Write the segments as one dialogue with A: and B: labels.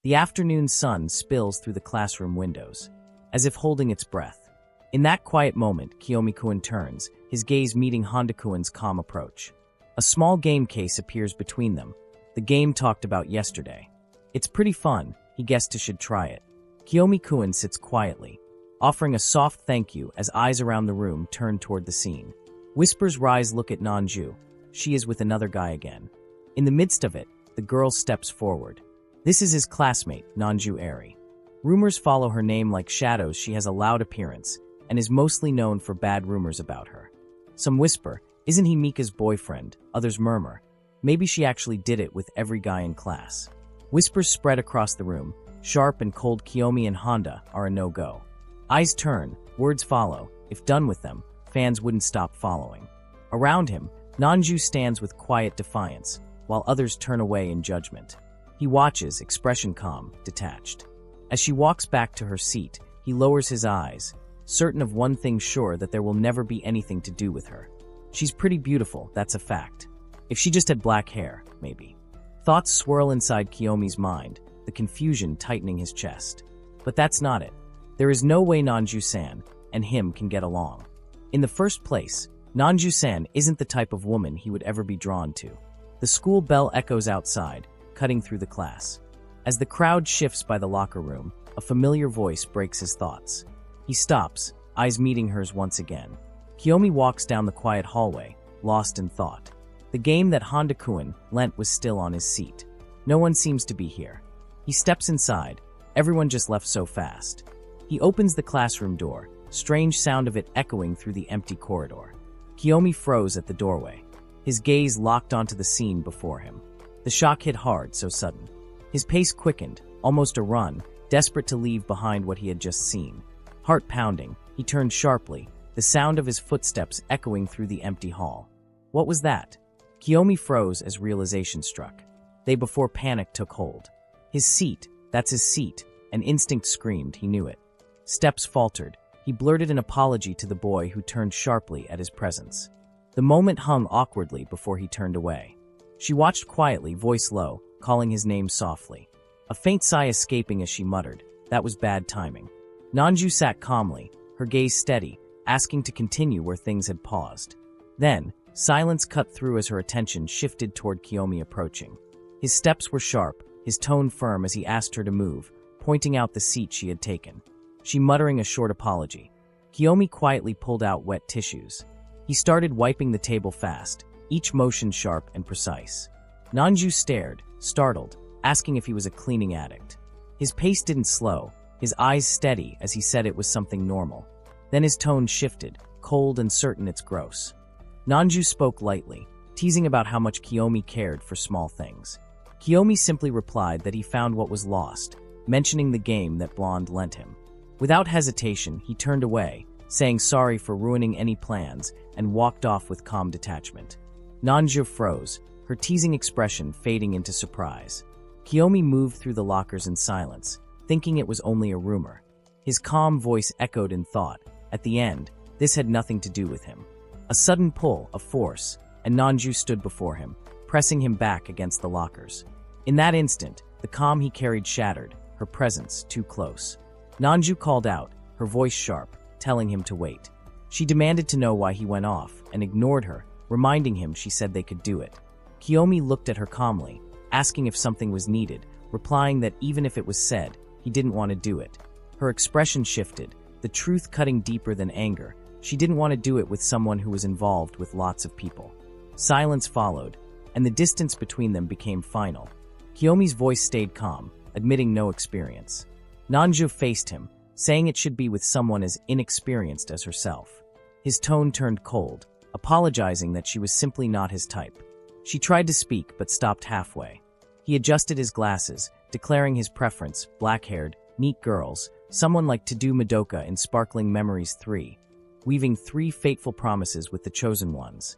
A: The afternoon sun spills through the classroom windows, as if holding its breath. In that quiet moment, Kiyomi-kun turns, his gaze meeting Honda-kun's calm approach. A small game case appears between them, the game talked about yesterday. It's pretty fun, he guessed should try it. Kiyomi-kun sits quietly, offering a soft thank you as eyes around the room turn toward the scene. Whispers rise look at Nanju. She is with another guy again. In the midst of it, the girl steps forward. This is his classmate, Nanju Eri. Rumors follow her name like shadows. She has a loud appearance and is mostly known for bad rumors about her. Some whisper, isn't he Mika's boyfriend? Others murmur, maybe she actually did it with every guy in class. Whispers spread across the room. Sharp and cold Kiyomi and Honda are a no-go. Eyes turn, words follow. If done with them, fans wouldn't stop following. Around him, Nanju stands with quiet defiance, while others turn away in judgment. He watches, expression calm, detached. As she walks back to her seat, he lowers his eyes, certain of one thing sure that there will never be anything to do with her. She's pretty beautiful, that's a fact. If she just had black hair, maybe. Thoughts swirl inside Kiyomi's mind, the confusion tightening his chest. But that's not it. There is no way Nanju-san and him can get along. In the first place, Nanju-san isn't the type of woman he would ever be drawn to. The school bell echoes outside, cutting through the class. As the crowd shifts by the locker room, a familiar voice breaks his thoughts. He stops, eyes meeting hers once again. Kiyomi walks down the quiet hallway, lost in thought. The game that Honda-kun lent was still on his seat. No one seems to be here. He steps inside. Everyone just left so fast. He opens the classroom door, strange sound of it echoing through the empty corridor. Kiyomi froze at the doorway, his gaze locked onto the scene before him. The shock hit hard, so sudden. His pace quickened, almost a run, desperate to leave behind what he had just seen. Heart pounding, he turned sharply, the sound of his footsteps echoing through the empty hall. What was that? Kiyomi froze as realization struck. They before panic took hold. His seat, that's his seat, an instinct screamed, he knew it. Steps faltered. He blurted an apology to the boy who turned sharply at his presence. The moment hung awkwardly before he turned away. She watched quietly, voice low, calling his name softly. A faint sigh escaping as she muttered, that was bad timing. Nanju sat calmly, her gaze steady, asking to continue where things had paused. Then, silence cut through as her attention shifted toward Kiyomi approaching. His steps were sharp, his tone firm as he asked her to move, pointing out the seat she had taken. She muttering a short apology. Kiyomi quietly pulled out wet tissues. He started wiping the table fast, each motion sharp and precise. Nanju stared, startled, asking if he was a cleaning addict. His pace didn't slow, his eyes steady as he said it was something normal. Then his tone shifted, cold and certain it's gross. Nanju spoke lightly, teasing about how much Kiyomi cared for small things. Kiyomi simply replied that he found what was lost, mentioning the game that Blonde lent him. Without hesitation, he turned away, saying sorry for ruining any plans, and walked off with calm detachment. Nanju froze, her teasing expression fading into surprise. Kiyomi moved through the lockers in silence, thinking it was only a rumor. His calm voice echoed in thought. At the end, this had nothing to do with him. A sudden pull, a force, and Nanju stood before him, pressing him back against the lockers. In that instant, the calm he carried shattered, her presence too close. Nanju called out, her voice sharp, telling him to wait. She demanded to know why he went off, and ignored her, reminding him she said they could do it. Kiyomi looked at her calmly, asking if something was needed, replying that even if it was said, he didn't want to do it. Her expression shifted, the truth cutting deeper than anger. She didn't want to do it with someone who was involved with lots of people. Silence followed, and the distance between them became final. Kiyomi's voice stayed calm, admitting no experience. Nanju faced him, saying it should be with someone as inexperienced as herself. His tone turned cold, apologizing that she was simply not his type. She tried to speak but stopped halfway. He adjusted his glasses, declaring his preference, black-haired, neat girls, someone like Tadu Madoka in Sparkling Memories 3, weaving 3 fateful promises with the chosen ones.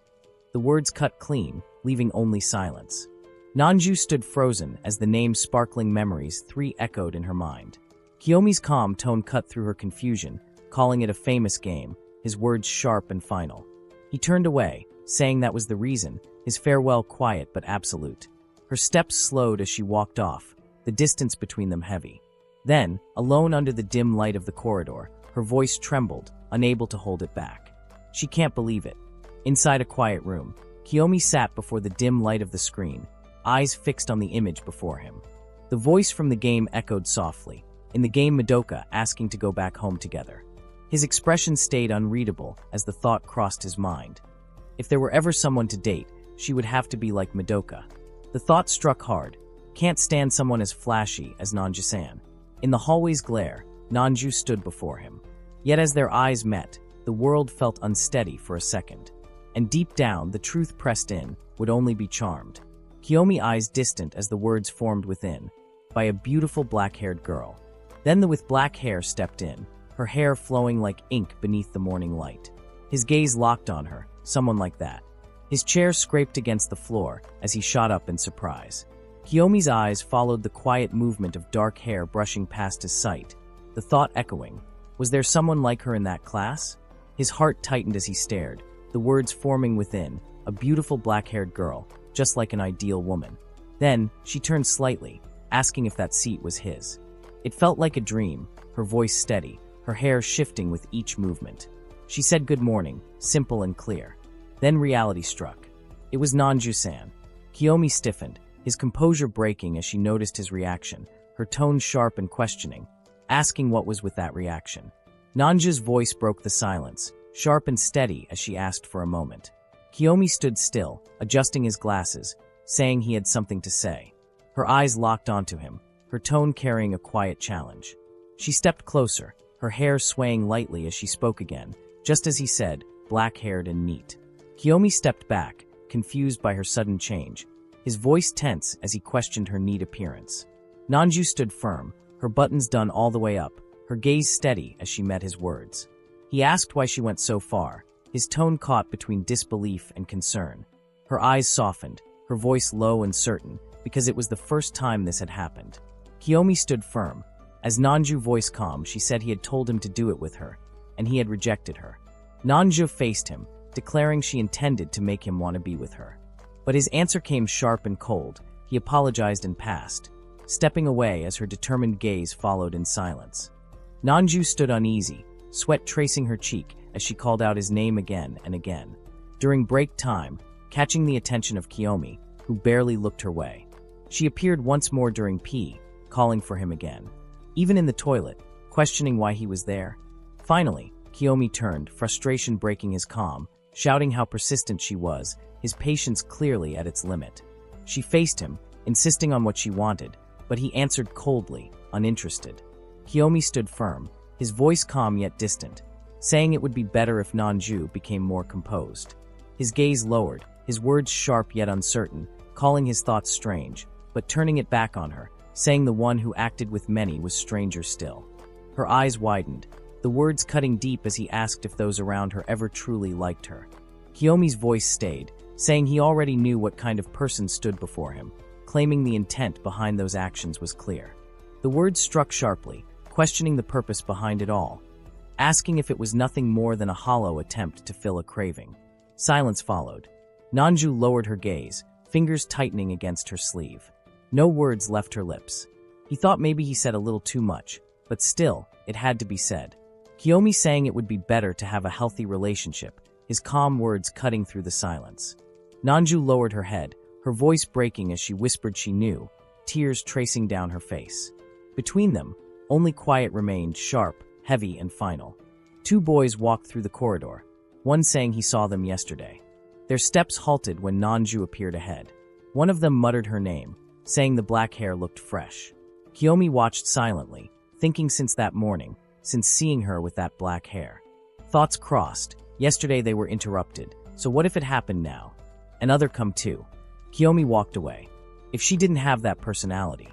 A: The words cut clean, leaving only silence. Nanju stood frozen as the name Sparkling Memories 3 echoed in her mind. Kiyomi's calm tone cut through her confusion, calling it a famous game, his words sharp and final. He turned away, saying that was the reason, his farewell quiet but absolute. Her steps slowed as she walked off, the distance between them heavy. Then, alone under the dim light of the corridor, her voice trembled, unable to hold it back. She can't believe it. Inside a quiet room, Kiyomi sat before the dim light of the screen, eyes fixed on the image before him. The voice from the game echoed softly, in the game Madoka asking to go back home together. His expression stayed unreadable as the thought crossed his mind. If there were ever someone to date, she would have to be like Madoka. The thought struck hard. Can't stand someone as flashy as Nanju-san. In the hallway's glare, Nanju stood before him. Yet as their eyes met, the world felt unsteady for a second. And deep down, the truth pressed in, would only be charmed. Kiyomi eyes distant as the words formed within, by a beautiful black-haired girl. Then the with black hair stepped in, her hair flowing like ink beneath the morning light. His gaze locked on her, someone like that. His chair scraped against the floor as he shot up in surprise. Kiyomi's eyes followed the quiet movement of dark hair brushing past his sight, the thought echoing, was there someone like her in that class? His heart tightened as he stared, the words forming within, a beautiful black-haired girl, just like an ideal woman. Then, she turned slightly, asking if that seat was his. It felt like a dream, her voice steady, her hair shifting with each movement. She said good morning, simple and clear. Then reality struck. It was Nanju-san. Kiyomi stiffened, his composure breaking as she noticed his reaction, her tone sharp and questioning, asking what was with that reaction. Nanju's voice broke the silence, sharp and steady as she asked for a moment. Kiyomi stood still, adjusting his glasses, saying he had something to say. Her eyes locked onto him, her tone carrying a quiet challenge. She stepped closer, her hair swaying lightly as she spoke again, just as he said, black-haired and neat. Kiyomi stepped back, confused by her sudden change, his voice tense as he questioned her neat appearance. Nanju stood firm, her buttons done all the way up, her gaze steady as she met his words. He asked why she went so far, his tone caught between disbelief and concern. Her eyes softened, her voice low and certain, because it was the first time this had happened. Kiyomi stood firm. As Nanju's voice calmed, she said he had told him to do it with her, and he had rejected her. Nanju faced him, declaring she intended to make him want to be with her. But his answer came sharp and cold. He apologized and passed, stepping away as her determined gaze followed in silence. Nanju stood uneasy, sweat tracing her cheek as she called out his name again and again. During break time, catching the attention of Kiyomi, who barely looked her way. She appeared once more during pee, calling for him again. Even in the toilet, questioning why he was there. Finally, Kiyomi turned, frustration breaking his calm, shouting how persistent she was, his patience clearly at its limit. She faced him, insisting on what she wanted, but he answered coldly, uninterested. Kiyomi stood firm, his voice calm yet distant, saying it would be better if Nanju became more composed. His gaze lowered, his words sharp yet uncertain, calling his thoughts strange, but turning it back on her, saying the one who acted with many was stranger still. Her eyes widened, the words cutting deep as he asked if those around her ever truly liked her. Kiyomi's voice stayed, saying he already knew what kind of person stood before him, claiming the intent behind those actions was clear. The words struck sharply, questioning the purpose behind it all, asking if it was nothing more than a hollow attempt to fill a craving. Silence followed. Nanju lowered her gaze, fingers tightening against her sleeve. No words left her lips. He thought maybe he said a little too much, but still, it had to be said. Kiyomi saying it would be better to have a healthy relationship, his calm words cutting through the silence. Nanju lowered her head, her voice breaking as she whispered she knew, tears tracing down her face. Between them, only quiet remained, sharp, heavy, and final. Two boys walked through the corridor, one saying he saw them yesterday. Their steps halted when Nanju appeared ahead. One of them muttered her name, saying the black hair looked fresh. Kiyomi watched silently, thinking since that morning, since seeing her with that black hair. Thoughts crossed. Yesterday they were interrupted, so what if it happened now? Another come too. Kiyomi walked away. If she didn't have that personality.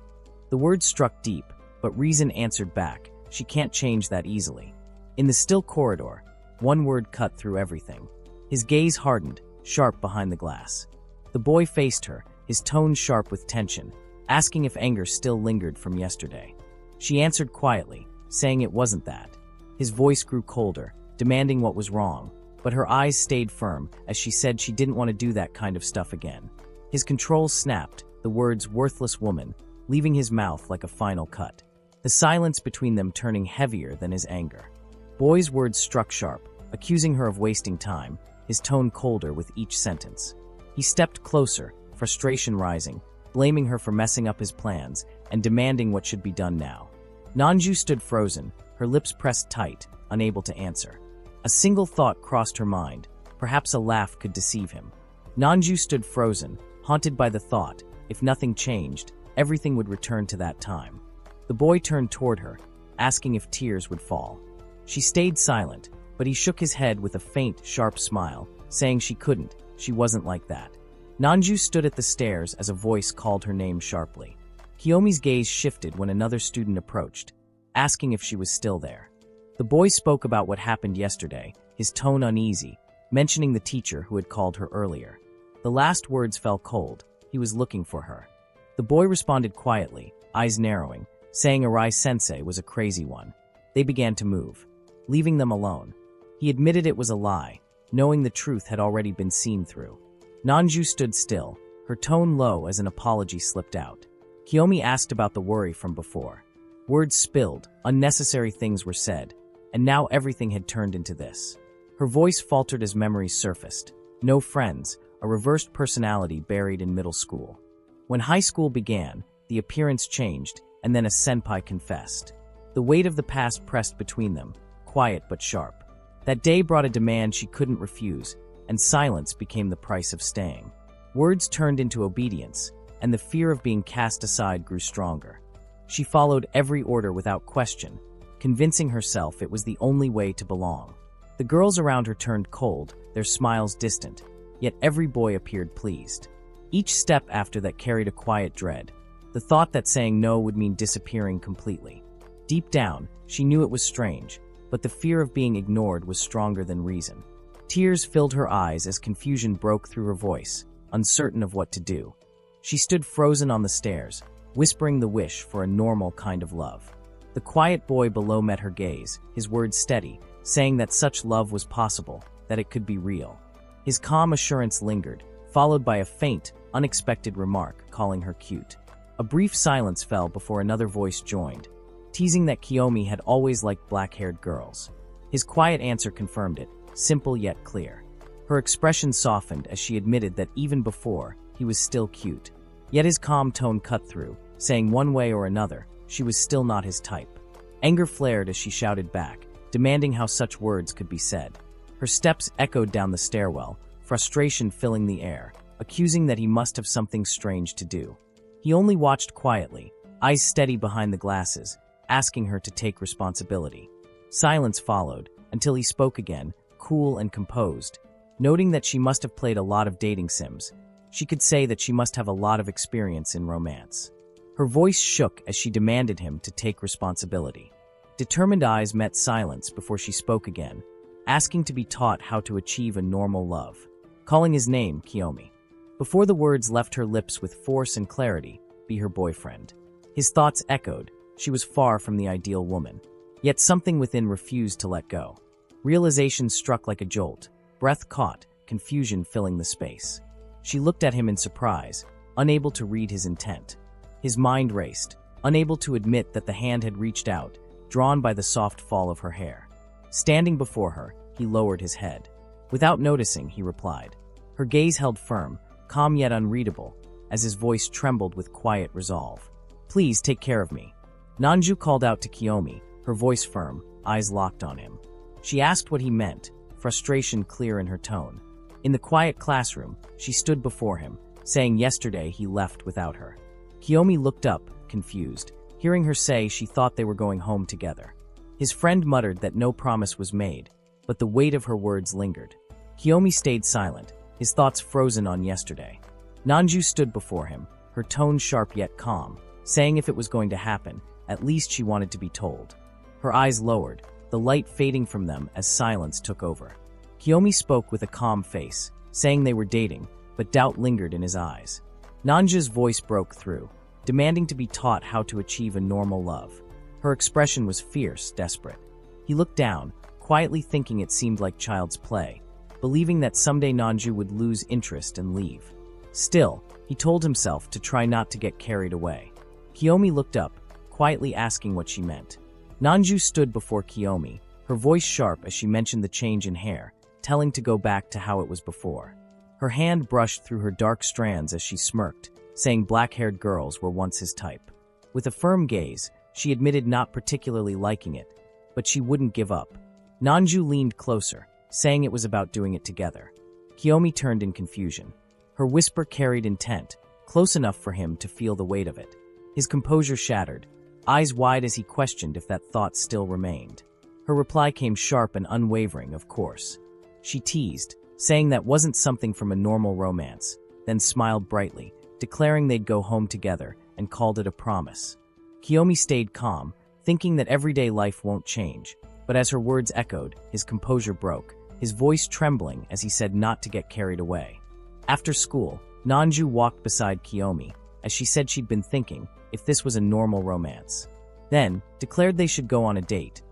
A: The words struck deep, but reason answered back. She can't change that easily. In the still corridor, one word cut through everything. His gaze hardened, sharp behind the glass. The boy faced her, his tone sharp with tension, asking if anger still lingered from yesterday. She answered quietly, saying it wasn't that. His voice grew colder, demanding what was wrong, but her eyes stayed firm as she said she didn't want to do that kind of stuff again. His control snapped, the words worthless woman, leaving his mouth like a final cut, the silence between them turning heavier than his anger. Boy's words struck sharp, accusing her of wasting time, his tone colder with each sentence. He stepped closer, frustration rising, blaming her for messing up his plans and demanding what should be done now. Nanju stood frozen, her lips pressed tight, unable to answer. A single thought crossed her mind, perhaps a laugh could deceive him. Nanju stood frozen, haunted by the thought, if nothing changed, everything would return to that time. The boy turned toward her, asking if tears would fall. She stayed silent, but he shook his head with a faint, sharp smile, saying she couldn't, she wasn't like that. Nanju stood at the stairs as a voice called her name sharply. Kiyomi's gaze shifted when another student approached, asking if she was still there. The boy spoke about what happened yesterday, his tone uneasy, mentioning the teacher who had called her earlier. The last words fell cold. He was looking for her. The boy responded quietly, eyes narrowing, saying Arai-sensei was a crazy one. They began to move, leaving them alone. He admitted it was a lie, knowing the truth had already been seen through. Nanju stood still, her tone low as an apology slipped out. Kiyomi asked about the worry from before. Words spilled, unnecessary things were said, and now everything had turned into this. Her voice faltered as memories surfaced. No friends, a reversed personality buried in middle school. When high school began, the appearance changed, and then a senpai confessed. The weight of the past pressed between them, quiet but sharp. That day brought a demand she couldn't refuse, and silence became the price of staying. Words turned into obedience, and the fear of being cast aside grew stronger. She followed every order without question, convincing herself it was the only way to belong. The girls around her turned cold, their smiles distant, yet every boy appeared pleased. Each step after that carried a quiet dread, the thought that saying no would mean disappearing completely. Deep down, she knew it was strange, but the fear of being ignored was stronger than reason. Tears filled her eyes as confusion broke through her voice, uncertain of what to do. She stood frozen on the stairs, whispering the wish for a normal kind of love. The quiet boy below met her gaze, his words steady, saying that such love was possible, that it could be real. His calm assurance lingered, followed by a faint, unexpected remark calling her cute. A brief silence fell before another voice joined, teasing that Kiyomi had always liked black-haired girls. His quiet answer confirmed it, simple yet clear. Her expression softened as she admitted that even before, he was still cute. Yet his calm tone cut through, saying one way or another, she was still not his type. Anger flared as she shouted back, demanding how such words could be said. Her steps echoed down the stairwell, frustration filling the air, accusing that he must have something strange to do. He only watched quietly, eyes steady behind the glasses, asking her to take responsibility. Silence followed, until he spoke again, cool and composed. Noting that she must have played a lot of dating sims, she could say that she must have a lot of experience in romance. Her voice shook as she demanded him to take responsibility. Determined eyes met silence before she spoke again, asking to be taught how to achieve a normal love. Calling his name, Kiyomi. Before the words left her lips with force and clarity, be her boyfriend. His thoughts echoed, she was far from the ideal woman. Yet something within refused to let go. Realization struck like a jolt, breath caught, confusion filling the space. She looked at him in surprise, unable to read his intent. His mind raced, unable to admit that the hand had reached out, drawn by the soft fall of her hair. Standing before her, he lowered his head. Without noticing, he replied. Her gaze held firm, calm yet unreadable, as his voice trembled with quiet resolve. Please take care of me. Nanju called out to Kiyomi, her voice firm, eyes locked on him. She asked what he meant, frustration clear in her tone. In the quiet classroom, she stood before him, saying yesterday he left without her. Kiyomi looked up, confused, hearing her say she thought they were going home together. His friend muttered that no promise was made, but the weight of her words lingered. Kiyomi stayed silent, his thoughts frozen on yesterday. Nanju stood before him, her tone sharp yet calm, saying if it was going to happen, at least she wanted to be told. Her eyes lowered, the light fading from them as silence took over. Kiyomi spoke with a calm face, saying they were dating, but doubt lingered in his eyes. Nanju's voice broke through, demanding to be taught how to achieve a normal love. Her expression was fierce, desperate. He looked down, quietly thinking it seemed like child's play, believing that someday Nanju would lose interest and leave. Still, he told himself to try not to get carried away. Kiyomi looked up, quietly asking what she meant. Nanju stood before Kiyomi, her voice sharp as she mentioned the change in hair, telling to go back to how it was before. Her hand brushed through her dark strands as she smirked, saying black-haired girls were once his type. With a firm gaze, she admitted not particularly liking it, but she wouldn't give up. Nanju leaned closer, saying it was about doing it together. Kiyomi turned in confusion. Her whisper carried intent, close enough for him to feel the weight of it. His composure shattered, eyes wide as he questioned if that thought still remained. Her reply came sharp and unwavering, of course. She teased, saying that wasn't something from a normal romance, then smiled brightly, declaring they'd go home together, and called it a promise. Kiyomi stayed calm, thinking that everyday life won't change, but as her words echoed, his composure broke, his voice trembling as he said not to get carried away. After school, Nanju walked beside Kiyomi, as she said she'd been thinking if this was a normal romance. Then, declared they should go on a date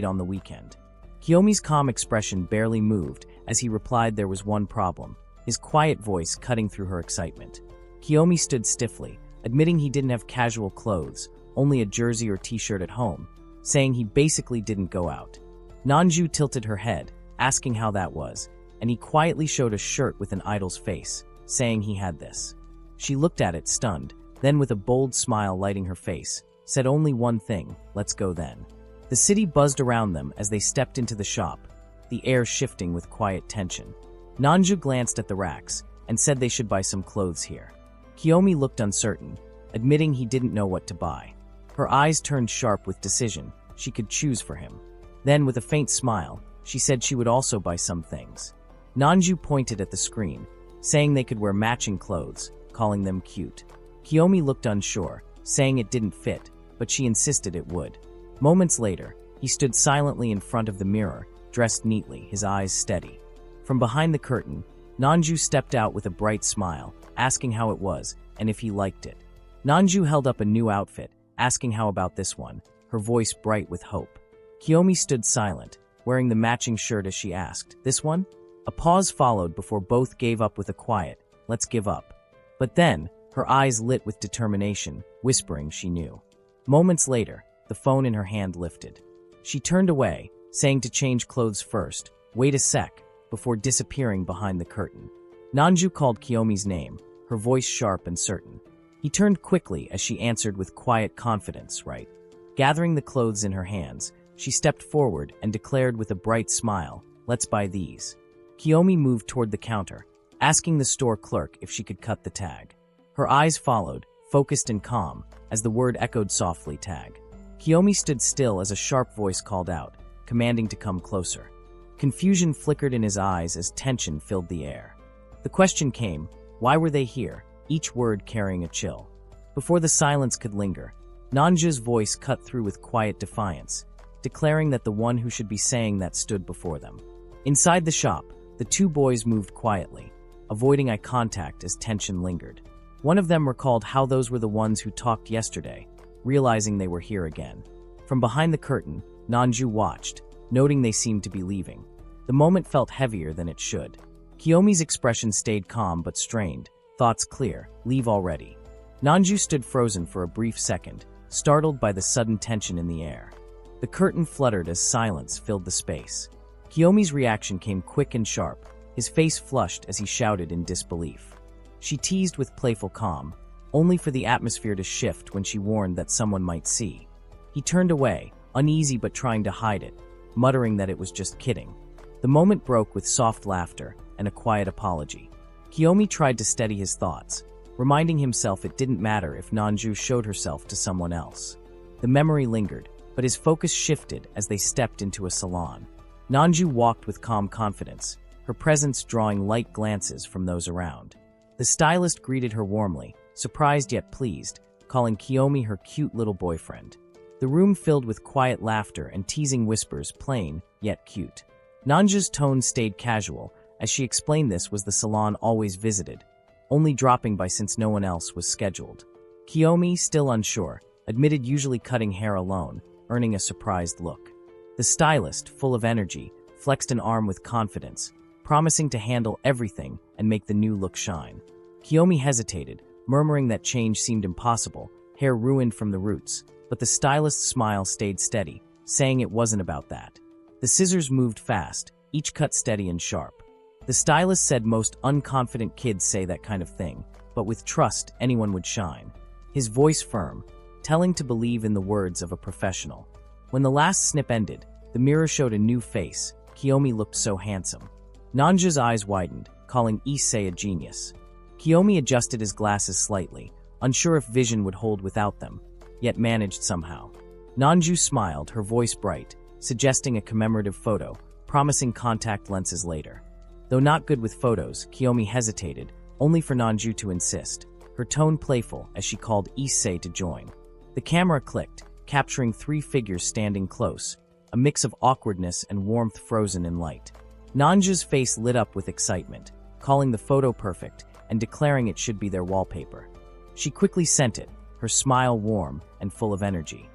A: on the weekend. Kiyomi's calm expression barely moved as he replied there was one problem, his quiet voice cutting through her excitement. Kiyomi stood stiffly, admitting he didn't have casual clothes, only a jersey or t-shirt at home, saying he basically didn't go out. Nanju tilted her head, asking how that was, and he quietly showed a shirt with an idol's face, saying he had this. She looked at it, stunned, then with a bold smile lighting her face, said only one thing, let's go then. The city buzzed around them as they stepped into the shop, the air shifting with quiet tension. Nanju glanced at the racks and said they should buy some clothes here. Kiyomi looked uncertain, admitting he didn't know what to buy. Her eyes turned sharp with decision. She could choose for him. Then, with a faint smile, she said she would also buy some things. Nanju pointed at the screen, saying they could wear matching clothes, calling them cute. Kiyomi looked unsure, saying it didn't fit, but she insisted it would. Moments later, he stood silently in front of the mirror, dressed neatly, his eyes steady. From behind the curtain, Nanju stepped out with a bright smile, asking how it was and if he liked it. Nanju held up a new outfit, asking how about this one, her voice bright with hope. Kiyomi stood silent, wearing the matching shirt as she asked, this one? A pause followed before both gave up with a quiet, let's give up. But then, her eyes lit with determination, whispering she knew. Moments later, the phone in her hand lifted. She turned away, saying to change clothes first, wait a sec, before disappearing behind the curtain. Nanju called Kiyomi's name, her voice sharp and certain. He turned quickly as she answered with quiet confidence, right? Gathering the clothes in her hands, she stepped forward and declared with a bright smile, let's buy these. Kiyomi moved toward the counter, asking the store clerk if she could cut the tag. Her eyes followed, focused and calm, as the word echoed softly, tag. Kiyomi stood still as a sharp voice called out, commanding to come closer. Confusion flickered in his eyes as tension filled the air. The question came, why were they here, each word carrying a chill? Before the silence could linger, Nanju's voice cut through with quiet defiance, declaring that the one who should be saying that stood before them. Inside the shop, the two boys moved quietly, avoiding eye contact as tension lingered. One of them recalled how those were the ones who talked yesterday, realizing they were here again. From behind the curtain, Nanju watched, noting they seemed to be leaving. The moment felt heavier than it should. Kiyomi's expression stayed calm but strained, thoughts clear, leave already. Nanju stood frozen for a brief second, startled by the sudden tension in the air. The curtain fluttered as silence filled the space. Kiyomi's reaction came quick and sharp, his face flushed as he shouted in disbelief. She teased with playful calm, only for the atmosphere to shift when she warned that someone might see. He turned away, uneasy but trying to hide it, muttering that it was just kidding. The moment broke with soft laughter and a quiet apology. Kiyomi tried to steady his thoughts, reminding himself it didn't matter if Nanju showed herself to someone else. The memory lingered, but his focus shifted as they stepped into a salon. Nanju walked with calm confidence, her presence drawing light glances from those around. The stylist greeted her warmly, surprised yet pleased, calling Kiyomi her cute little boyfriend. The room filled with quiet laughter and teasing whispers, plain, yet cute. Nanju's tone stayed casual, as she explained this was the salon always visited, only dropping by since no one else was scheduled. Kiyomi, still unsure, admitted usually cutting hair alone, earning a surprised look. The stylist, full of energy, flexed an arm with confidence, promising to handle everything and make the new look shine. Kiyomi hesitated, murmuring that change seemed impossible, hair ruined from the roots, but the stylist's smile stayed steady, saying it wasn't about that. The scissors moved fast, each cut steady and sharp. The stylist said most unconfident kids say that kind of thing, but with trust, anyone would shine. His voice firm, telling to believe in the words of a professional. When the last snip ended, the mirror showed a new face. Kiyomi looked so handsome. Nanju's eyes widened, calling Issei a genius. Kiyomi adjusted his glasses slightly, unsure if vision would hold without them, yet managed somehow. Nanju smiled, her voice bright, suggesting a commemorative photo, promising contact lenses later. Though not good with photos, Kiyomi hesitated, only for Nanju to insist, her tone playful as she called Issei to join. The camera clicked, capturing 3 figures standing close, a mix of awkwardness and warmth frozen in light. Nanju's face lit up with excitement, calling the photo perfect and declaring it should be their wallpaper. She quickly sent it, her smile warm and full of energy.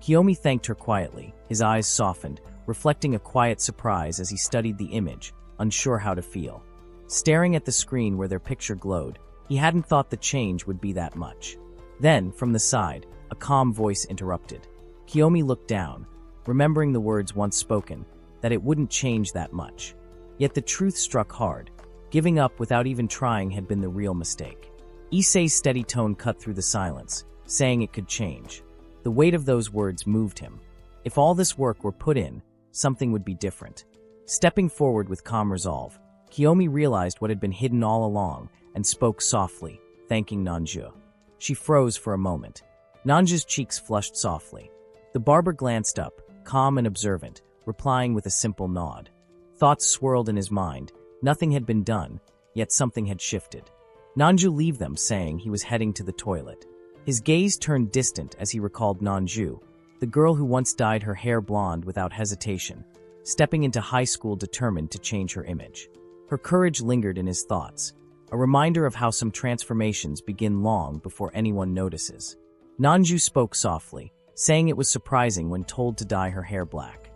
A: Kiyomi thanked her quietly, his eyes softened, reflecting a quiet surprise as he studied the image, unsure how to feel. Staring at the screen where their picture glowed, he hadn't thought the change would be that much. Then, from the side, a calm voice interrupted. Kiyomi looked down, remembering the words once spoken, that it wouldn't change that much. Yet the truth struck hard. Giving up without even trying had been the real mistake. Issei's steady tone cut through the silence, saying it could change. The weight of those words moved him. If all this work were put in, something would be different. Stepping forward with calm resolve, Kiyomi realized what had been hidden all along and spoke softly, thanking Nanju. She froze for a moment. Nanju's cheeks flushed softly. The barber glanced up, calm and observant, replying with a simple nod. Thoughts swirled in his mind. Nothing had been done, yet something had shifted. Nanju left them, saying he was heading to the toilet. His gaze turned distant as he recalled Nanju, the girl who once dyed her hair blonde without hesitation, stepping into high school determined to change her image. Her courage lingered in his thoughts, a reminder of how some transformations begin long before anyone notices. Nanju spoke softly, saying it was surprising when told to dye her hair black.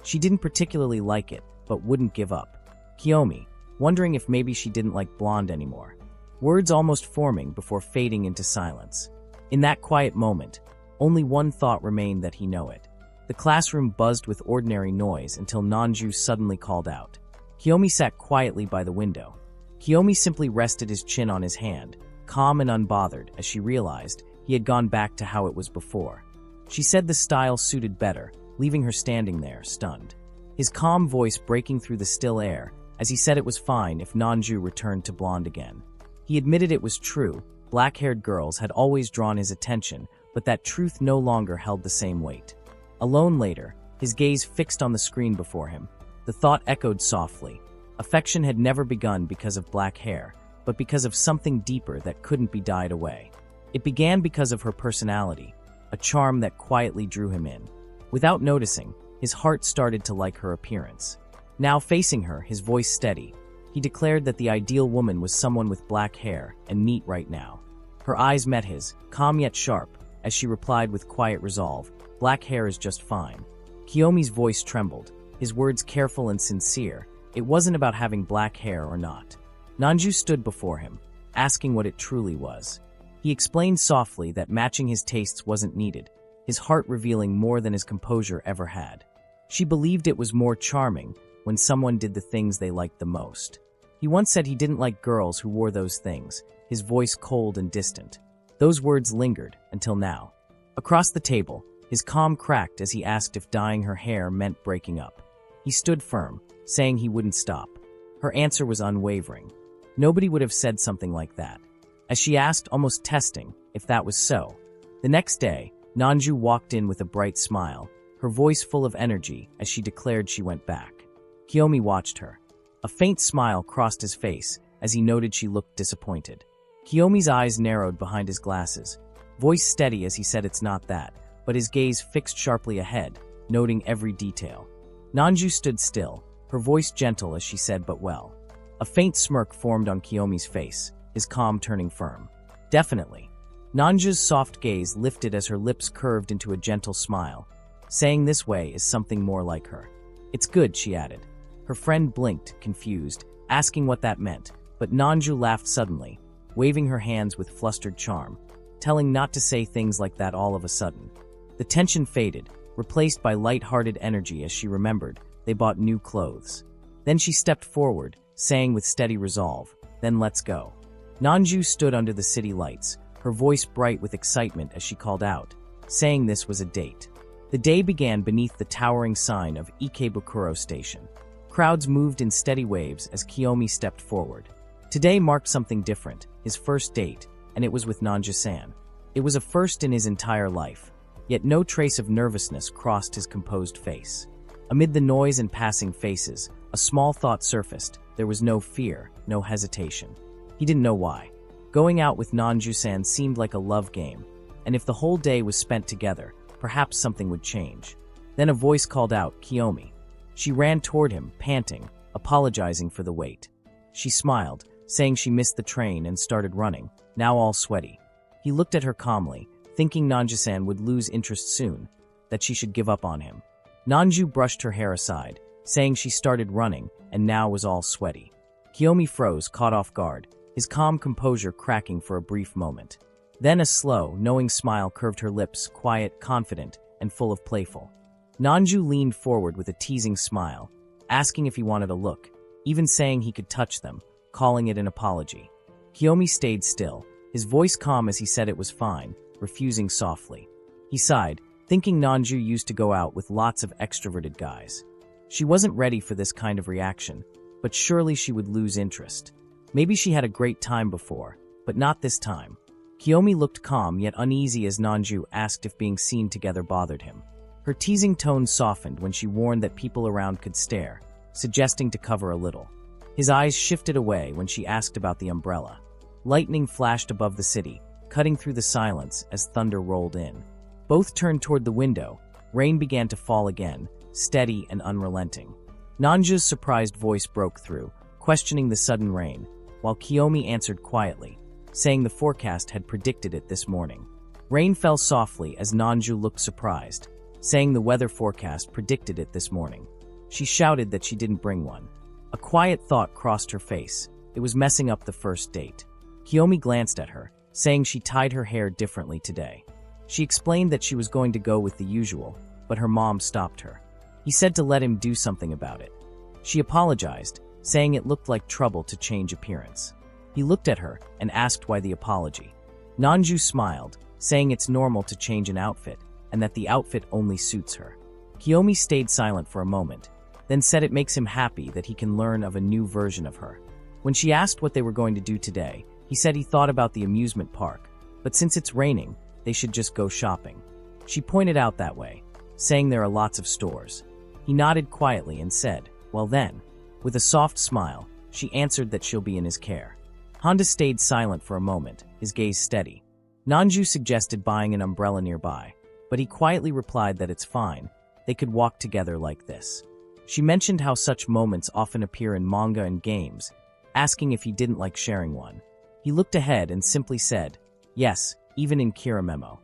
A: She didn't particularly like it, but wouldn't give up. Kiyomi, wondering if maybe she didn't like blonde anymore. Words almost forming before fading into silence. In that quiet moment, only one thought remained, that he know it. The classroom buzzed with ordinary noise until Nanju suddenly called out. Kiyomi sat quietly by the window. Kiyomi simply rested his chin on his hand, calm and unbothered, as she realized he had gone back to how it was before. She said the style suited better, leaving her standing there, stunned. His calm voice breaking through the still air, as he said it was fine if Nanju returned to blonde again. He admitted it was true, black-haired girls had always drawn his attention, but that truth no longer held the same weight. Alone later, his gaze fixed on the screen before him, the thought echoed softly. Affection had never begun because of black hair, but because of something deeper that couldn't be dyed away. It began because of her personality, a charm that quietly drew him in. Without noticing, his heart started to like her appearance. Now facing her, his voice steady, he declared that the ideal woman was someone with black hair and neat right now. Her eyes met his, calm yet sharp, as she replied with quiet resolve, "Black hair is just fine." Kiyomi's voice trembled, his words careful and sincere. It wasn't about having black hair or not. Nanju stood before him, asking what it truly was. He explained softly that matching his tastes wasn't needed, his heart revealing more than his composure ever had. She believed it was more charming when someone did the things they liked the most. He once said he didn't like girls who wore those things, his voice cold and distant. Those words lingered until now. Across the table, his calm cracked as he asked if dyeing her hair meant breaking up. He stood firm, saying he wouldn't stop. Her answer was unwavering. Nobody would have said something like that. As she asked, almost testing, if that was so. The next day, Nanju walked in with a bright smile, her voice full of energy as she declared she went back. Kiyomi watched her. A faint smile crossed his face as he noted she looked disappointed. Kiyomi's eyes narrowed behind his glasses, voice steady as he said it's not that, but his gaze fixed sharply ahead, noting every detail. Nanju stood still, her voice gentle as she said but well. A faint smirk formed on Kiyomi's face, his calm turning firm. Definitely. Nanju's soft gaze lifted as her lips curved into a gentle smile. Saying this way is something more like her. It's good, she added. Her friend blinked, confused, asking what that meant, but Nanju laughed suddenly, waving her hands with flustered charm. telling not to say things like that all of a sudden. The tension faded, replaced by light-hearted energy as she remembered they bought new clothes. Then she stepped forward, saying with steady resolve, "Then let's go." Nanju stood under the city lights, her voice bright with excitement as she called out, saying this was a date. The day began beneath the towering sign of Ikebukuro Station. Crowds moved in steady waves as Kiyomi stepped forward. Today marked something different, his first date, and it was with Nanju-san. It was a first in his entire life, yet no trace of nervousness crossed his composed face. Amid the noise and passing faces, a small thought surfaced. There was no fear, no hesitation. He didn't know why. Going out with Nanju-san seemed like a love game, and if the whole day was spent together, perhaps something would change. Then a voice called out, "Kiyomi." She ran toward him, panting, apologizing for the wait. She smiled, saying she missed the train and started running, now all sweaty. He looked at her calmly, thinking Nanju-san would lose interest soon, that she should give up on him. Nanju brushed her hair aside, saying she started running and now was all sweaty. Kiyomi froze, caught off guard, his calm composure cracking for a brief moment. Then a slow, knowing smile curved her lips, quiet, confident, and full of playful. Nanju leaned forward with a teasing smile, asking if he wanted a look, even saying he could touch them, calling it an apology. Kiyomi stayed still, his voice calm as he said it was fine, refusing softly. He sighed, thinking Nanju used to go out with lots of extroverted guys. She wasn't ready for this kind of reaction, but surely she would lose interest. Maybe she had a great time before, but not this time. Kiyomi looked calm yet uneasy as Nanju asked if being seen together bothered him. Her teasing tone softened when she warned that people around could stare, suggesting to cover a little. His eyes shifted away when she asked about the umbrella. Lightning flashed above the city, cutting through the silence as thunder rolled in. Both turned toward the window. Rain began to fall again, steady and unrelenting. Nanju's surprised voice broke through, questioning the sudden rain, while Kiyomi answered quietly, saying the forecast had predicted it this morning. Rain fell softly as Nanju looked surprised, saying the weather forecast predicted it this morning. She shouted that she didn't bring one. A quiet thought crossed her face. It was messing up the first date. Kiyomi glanced at her, saying she tied her hair differently today. She explained that she was going to go with the usual, but her mom stopped her. He said to let him do something about it. She apologized, saying it looked like trouble to change appearance. He looked at her and asked why the apology. Nanju smiled, saying it's normal to change an outfit, and that the outfit only suits her. Kiyomi stayed silent for a moment, then said it makes him happy that he can learn of a new version of her. When she asked what they were going to do today, he said he thought about the amusement park, but since it's raining, they should just go shopping. She pointed out that way, saying there are lots of stores. He nodded quietly and said, "Well then." With a soft smile, she answered that she'll be in his care. Honda stayed silent for a moment, his gaze steady. Nanju suggested buying an umbrella nearby, but he quietly replied that it's fine, they could walk together like this. She mentioned how such moments often appear in manga and games, asking if he didn't like sharing one. He looked ahead and simply said, "Yes, even in Kira memo."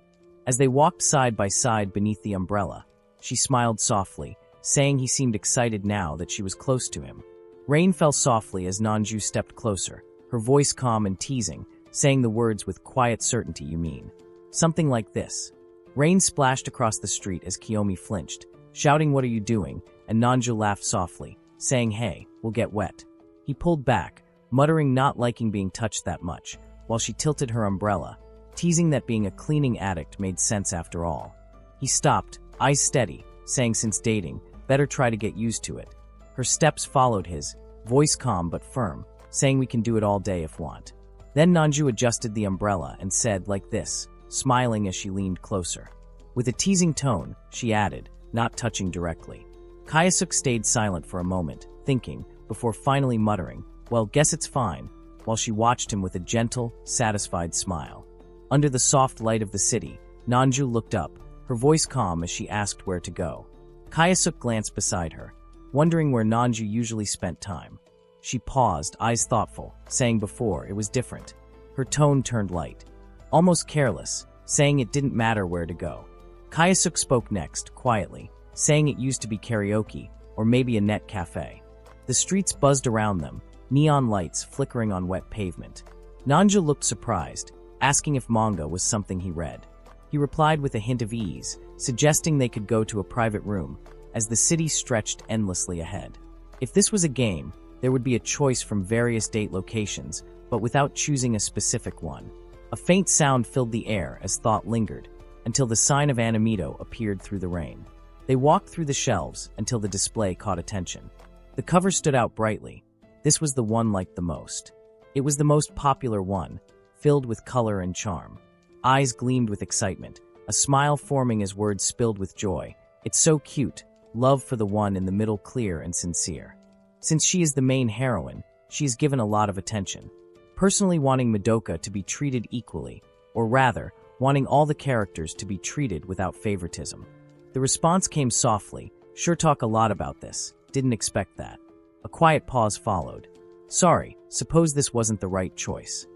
A: As they walked side by side beneath the umbrella, she smiled softly, saying he seemed excited now that she was close to him. Rain fell softly as Nanju stepped closer, her voice calm and teasing, saying the words with quiet certainty, "You mean something like this." Rain splashed across the street as Kiyomi flinched, shouting, "What are you doing?" and Nanju laughed softly, saying, "Hey, we'll get wet." He pulled back, muttering not liking being touched that much, while she tilted her umbrella, teasing that being a cleaning addict made sense after all. He stopped, eyes steady, saying since dating, better try to get used to it. Her steps followed his, voice calm but firm, saying we can do it all day if want. Then Nanju adjusted the umbrella and said like this, smiling as she leaned closer. With a teasing tone, she added, not touching directly. Kayasuk stayed silent for a moment, thinking, before finally muttering, "Well, guess it's fine," while she watched him with a gentle, satisfied smile. Under the soft light of the city, Nanju looked up, her voice calm as she asked where to go. Kayasuk glanced beside her, wondering where Nanju usually spent time. She paused, eyes thoughtful, saying before it was different. Her tone turned light, almost careless, saying it didn't matter where to go. Kayasuk spoke next, quietly, saying it used to be karaoke, or maybe a net cafe. The streets buzzed around them, neon lights flickering on wet pavement. Nanju looked surprised, asking if manga was something he read. He replied with a hint of ease, suggesting they could go to a private room, as the city stretched endlessly ahead. If this was a game, there would be a choice from various date locations, but without choosing a specific one. A faint sound filled the air as thought lingered, until the sign of Anamito appeared through the rain. They walked through the shelves until the display caught attention. The cover stood out brightly. This was the one liked the most. It was the most popular one, filled with color and charm. Eyes gleamed with excitement, a smile forming as words spilled with joy. It's so cute, love for the one in the middle clear and sincere. Since she is the main heroine, she is given a lot of attention. Personally wanting Madoka to be treated equally, or rather, wanting all the characters to be treated without favoritism. The response came softly, sure talk a lot about this, didn't expect that. A quiet pause followed. Sorry, suppose this wasn't the right choice.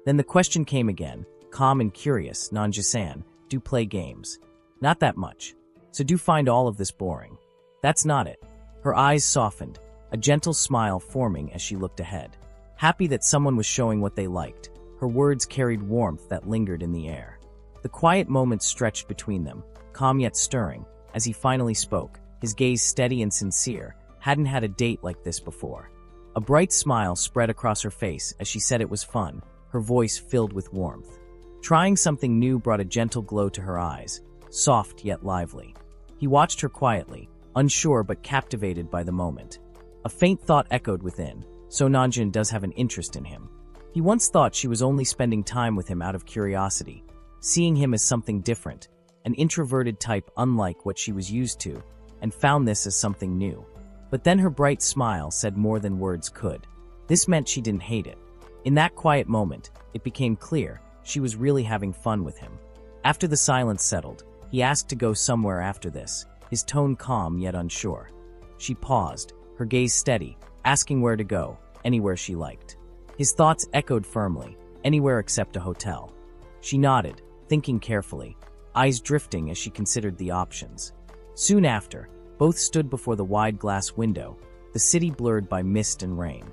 A: Then the question came again, calm and curious. Nanji-san, do play games. Not that much. So do find all of this boring. That's not it. Her eyes softened, a gentle smile forming as she looked ahead. Happy that someone was showing what they liked, her words carried warmth that lingered in the air. The quiet moments stretched between them, calm yet stirring, as he finally spoke, his gaze steady and sincere. Hadn't had a date like this before. A bright smile spread across her face as she said it was fun, her voice filled with warmth. Trying something new brought a gentle glow to her eyes, soft yet lively. He watched her quietly, unsure but captivated by the moment. A faint thought echoed within, so Nanjin does have an interest in him. He once thought she was only spending time with him out of curiosity, seeing him as something different, an introverted type unlike what she was used to, and found this as something new. But then her bright smile said more than words could. This meant she didn't hate it. In that quiet moment, it became clear she was really having fun with him. After the silence settled, he asked to go somewhere after this, his tone calm yet unsure. She paused, her gaze steady, asking where to go, anywhere she liked. His thoughts echoed firmly, anywhere except a hotel. She nodded, thinking carefully, eyes drifting as she considered the options. Soon after, both stood before the wide glass window, the city blurred by mist and rain.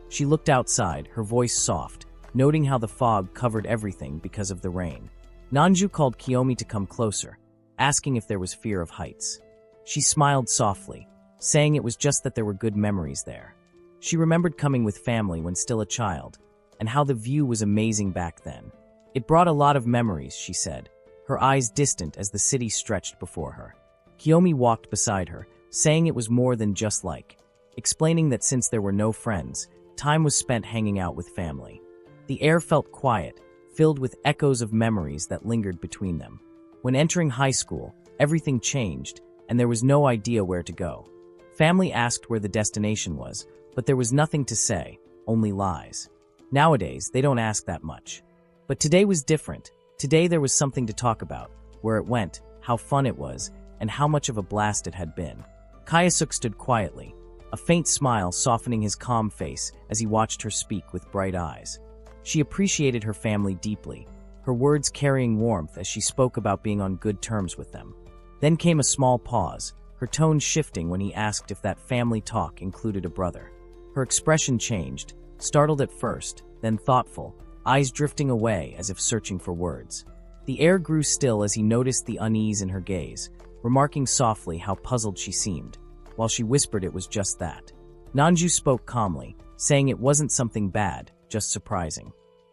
A: She looked outside, her voice soft, noting how the fog covered everything because of the rain. Nanju called Kiyomi to come closer, asking if there was fear of heights. She smiled softly, saying it was just that there were good memories there. She remembered coming with family when still a child, and how the view was amazing back then. It brought a lot of memories, she said, her eyes distant as the city stretched before her. Kiyomi walked beside her, saying it was more than just like, explaining that since there were no friends, time was spent hanging out with family. The air felt quiet, filled with echoes of memories that lingered between them. When entering high school, everything changed, and there was no idea where to go. Family asked where the destination was, but there was nothing to say, only lies. Nowadays, they don't ask that much. But today was different. Today there was something to talk about, where it went, how fun it was, and how much of a blast it had been. Kayasuk stood quietly, a faint smile softening his calm face as he watched her speak with bright eyes. She appreciated her family deeply, her words carrying warmth as she spoke about being on good terms with them. Then came a small pause, her tone shifting when he asked if that family talk included a brother. Her expression changed, startled at first, then thoughtful, eyes drifting away as if searching for words. The air grew still as he noticed the unease in her gaze, remarking softly how puzzled she seemed, while she whispered it was just that. Nanju spoke calmly, saying it wasn't something bad, just surprising.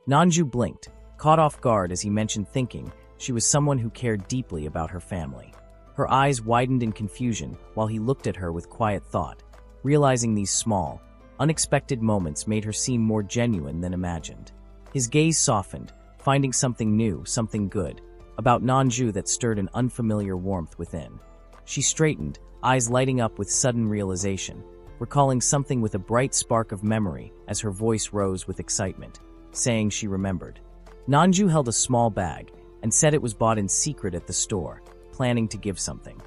A: Nanju blinked, caught off guard as he mentioned thinking she was someone who cared deeply about her family. Her eyes widened in confusion while he looked at her with quiet thought, realizing these small, unexpected moments made her seem more genuine than imagined. His gaze softened, finding something new, something good, about Nanju that stirred an unfamiliar warmth within. She straightened, eyes lighting up with sudden realization, recalling something with a bright spark of memory as her voice rose with excitement, saying she remembered. Nanju held a small bag and said it was bought in secret at the store, planning to give something.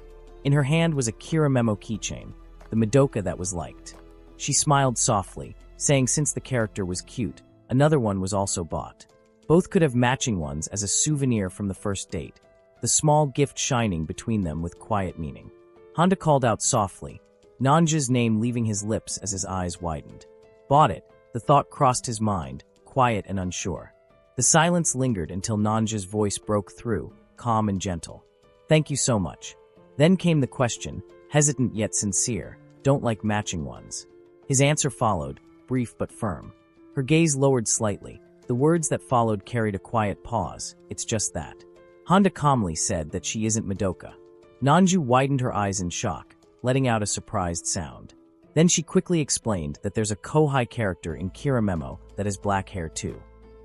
A: In her hand was a Kira memo keychain, the Madoka that was liked. She smiled softly, saying since the character was cute, another one was also bought. Both could have matching ones as a souvenir from the first date, the small gift shining between them with quiet meaning. Honda called out softly, Nanja's name leaving his lips as his eyes widened. Bought it, the thought crossed his mind, quiet and unsure. The silence lingered until Nanja's voice broke through, calm and gentle. "Thank you so much." Then came the question, hesitant yet sincere, "Don't like matching ones?" His answer followed, brief but firm. Her gaze lowered slightly. The words that followed carried a quiet pause. "It's just that." Honda calmly said that she isn't Madoka. Nanju widened her eyes in shock, letting out a surprised sound. Then she quickly explained that there's a Kohai character in Kira Memo that has black hair too.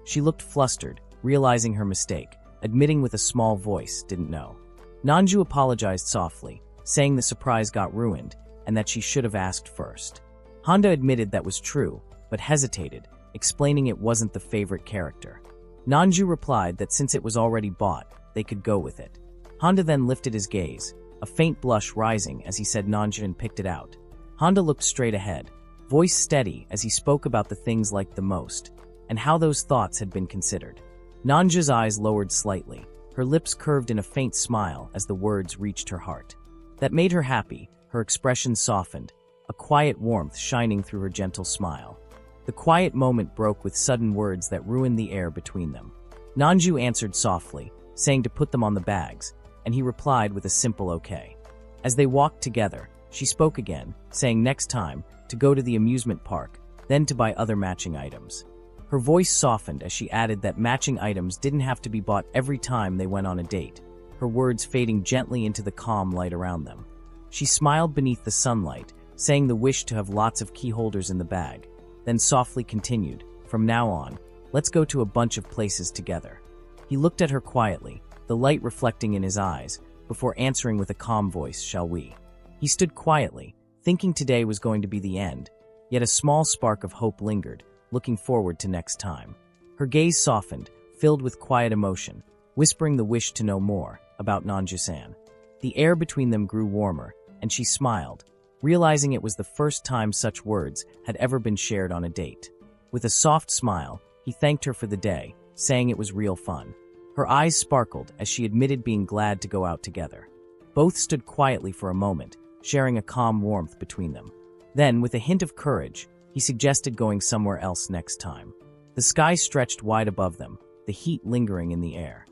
A: She looked flustered, realizing her mistake, admitting with a small voice, didn't know. Nanju apologized softly, saying the surprise got ruined and that she should have asked first. Honda admitted that was true, but hesitated, explaining it wasn't the favorite character. Nanju replied that since it was already bought, they could go with it. Honda then lifted his gaze, a faint blush rising as he said Nanjun picked it out. Honda looked straight ahead, voice steady as he spoke about the things liked the most, and how those thoughts had been considered. Nanja's eyes lowered slightly, her lips curved in a faint smile as the words reached her heart. That made her happy, her expression softened, a quiet warmth shining through her gentle smile. The quiet moment broke with sudden words that ruined the air between them. Nanju answered softly, saying to put them on the bags, and he replied with a simple okay. As they walked together, she spoke again, saying next time, to go to the amusement park, then to buy other matching items. Her voice softened as she added that matching items didn't have to be bought every time they went on a date, her words fading gently into the calm light around them. She smiled beneath the sunlight, saying the wish to have lots of key holders in the bag, then softly continued, "From now on, let's go to a bunch of places together." He looked at her quietly, the light reflecting in his eyes, before answering with a calm voice, "Shall we?" He stood quietly, thinking today was going to be the end, yet a small spark of hope lingered, looking forward to next time. Her gaze softened, filled with quiet emotion, whispering the wish to know more about Nanju-san. The air between them grew warmer, and she smiled, realizing it was the first time such words had ever been shared on a date. With a soft smile, he thanked her for the day, saying it was real fun. Her eyes sparkled as she admitted being glad to go out together. Both stood quietly for a moment, sharing a calm warmth between them. Then, with a hint of courage, he suggested going somewhere else next time. The sky stretched wide above them, the heat lingering in the air.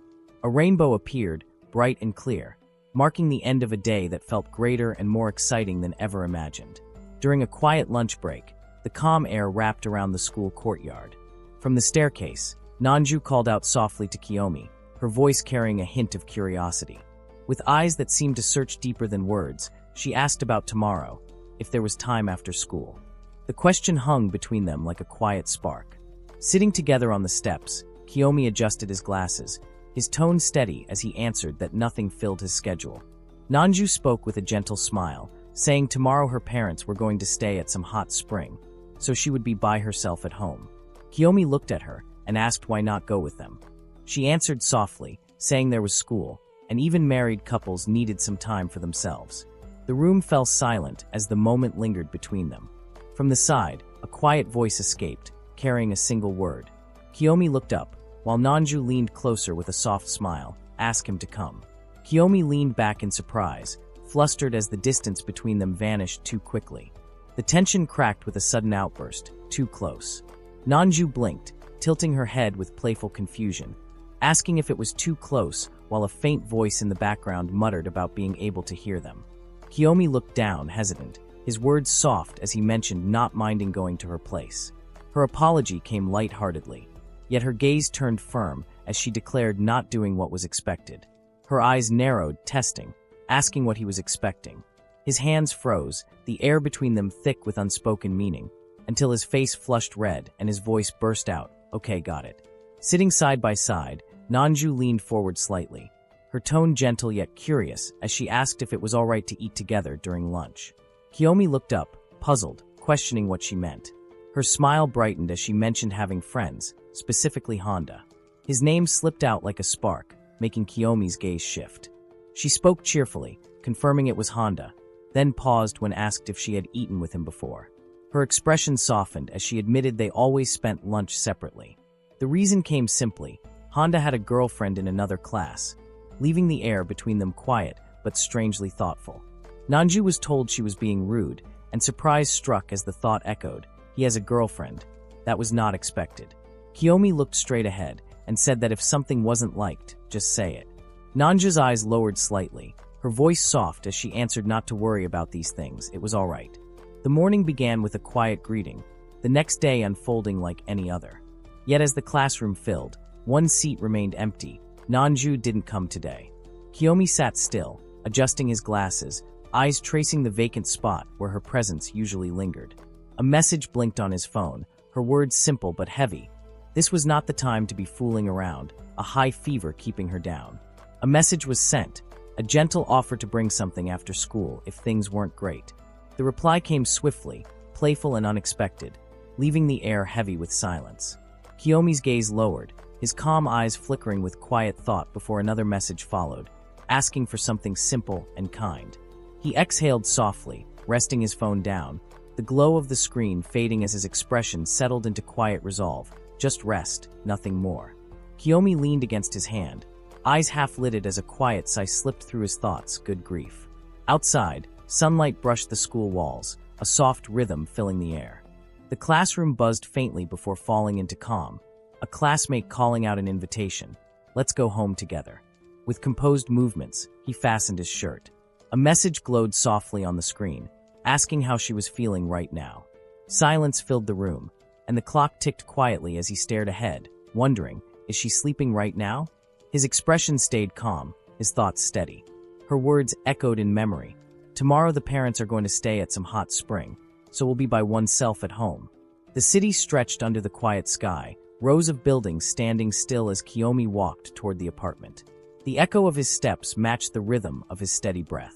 A: A rainbow appeared, bright and clear, marking the end of a day that felt greater and more exciting than ever imagined. During a quiet lunch break, the calm air wrapped around the school courtyard. From the staircase, Nanju called out softly to Kiyomi, her voice carrying a hint of curiosity. With eyes that seemed to search deeper than words, she asked about tomorrow, if there was time after school. The question hung between them like a quiet spark. Sitting together on the steps, Kiyomi adjusted his glasses, his tone steady as he answered that nothing filled his schedule. Nanju spoke with a gentle smile, saying tomorrow her parents were going to stay at some hot spring, so she would be by herself at home. Kiyomi looked at her and asked why not go with them. She answered softly, saying there was school, and even married couples needed some time for themselves. The room fell silent as the moment lingered between them. From the side, a quiet voice escaped, carrying a single word. Kiyomi looked up, while Nanju leaned closer with a soft smile, asked him to come. Kiyomi leaned back in surprise, flustered as the distance between them vanished too quickly. The tension cracked with a sudden outburst, too close. Nanju blinked, tilting her head with playful confusion, asking if it was too close, while a faint voice in the background muttered about being able to hear them. Kiyomi looked down, hesitant, his words soft as he mentioned not minding going to her place. Her apology came light-heartedly, yet her gaze turned firm as she declared not doing what was expected. Her eyes narrowed, testing, asking what he was expecting. His hands froze, the air between them thick with unspoken meaning, until his face flushed red and his voice burst out, "Okay, got it." Sitting side by side, Nanju leaned forward slightly, her tone gentle yet curious as she asked if it was all right to eat together during lunch. Kiyomi looked up, puzzled, questioning what she meant. Her smile brightened as she mentioned having friends, specifically Honda. His name slipped out like a spark, making Kiyomi's gaze shift. She spoke cheerfully, confirming it was Honda, then paused when asked if she had eaten with him before. Her expression softened as she admitted they always spent lunch separately. The reason came simply, Honda had a girlfriend in another class, leaving the air between them quiet but strangely thoughtful. Nanju was told she was being rude, and surprise struck as the thought echoed, he has a girlfriend. That was not expected. Kiyomi looked straight ahead, and said that if something wasn't liked, just say it. Nanja's eyes lowered slightly, her voice soft as she answered not to worry about these things, it was all right. The morning began with a quiet greeting, the next day unfolding like any other. Yet as the classroom filled, one seat remained empty. Nanju didn't come today. Kiyomi sat still, adjusting his glasses, eyes tracing the vacant spot where her presence usually lingered. A message blinked on his phone, her words simple but heavy. This was not the time to be fooling around, a high fever keeping her down. A message was sent, a gentle offer to bring something after school if things weren't great. The reply came swiftly, playful and unexpected, leaving the air heavy with silence. Kiyomi's gaze lowered, his calm eyes flickering with quiet thought before another message followed, asking for something simple and kind. He exhaled softly, resting his phone down, the glow of the screen fading as his expression settled into quiet resolve. Just rest, nothing more. Kiyomi leaned against his hand, eyes half-lidded as a quiet sigh slipped through his thoughts, good grief. Outside, sunlight brushed the school walls, a soft rhythm filling the air. The classroom buzzed faintly before falling into calm, a classmate calling out an invitation. Let's go home together. With composed movements, he fastened his shirt. A message glowed softly on the screen, asking how she was feeling right now. Silence filled the room, and the clock ticked quietly as he stared ahead, wondering, is she sleeping right now? His expression stayed calm, his thoughts steady. Her words echoed in memory. Tomorrow the parents are going to stay at some hot spring, so we'll be by oneself at home. The city stretched under the quiet sky, rows of buildings standing still as Kiyomi walked toward the apartment. The echo of his steps matched the rhythm of his steady breath.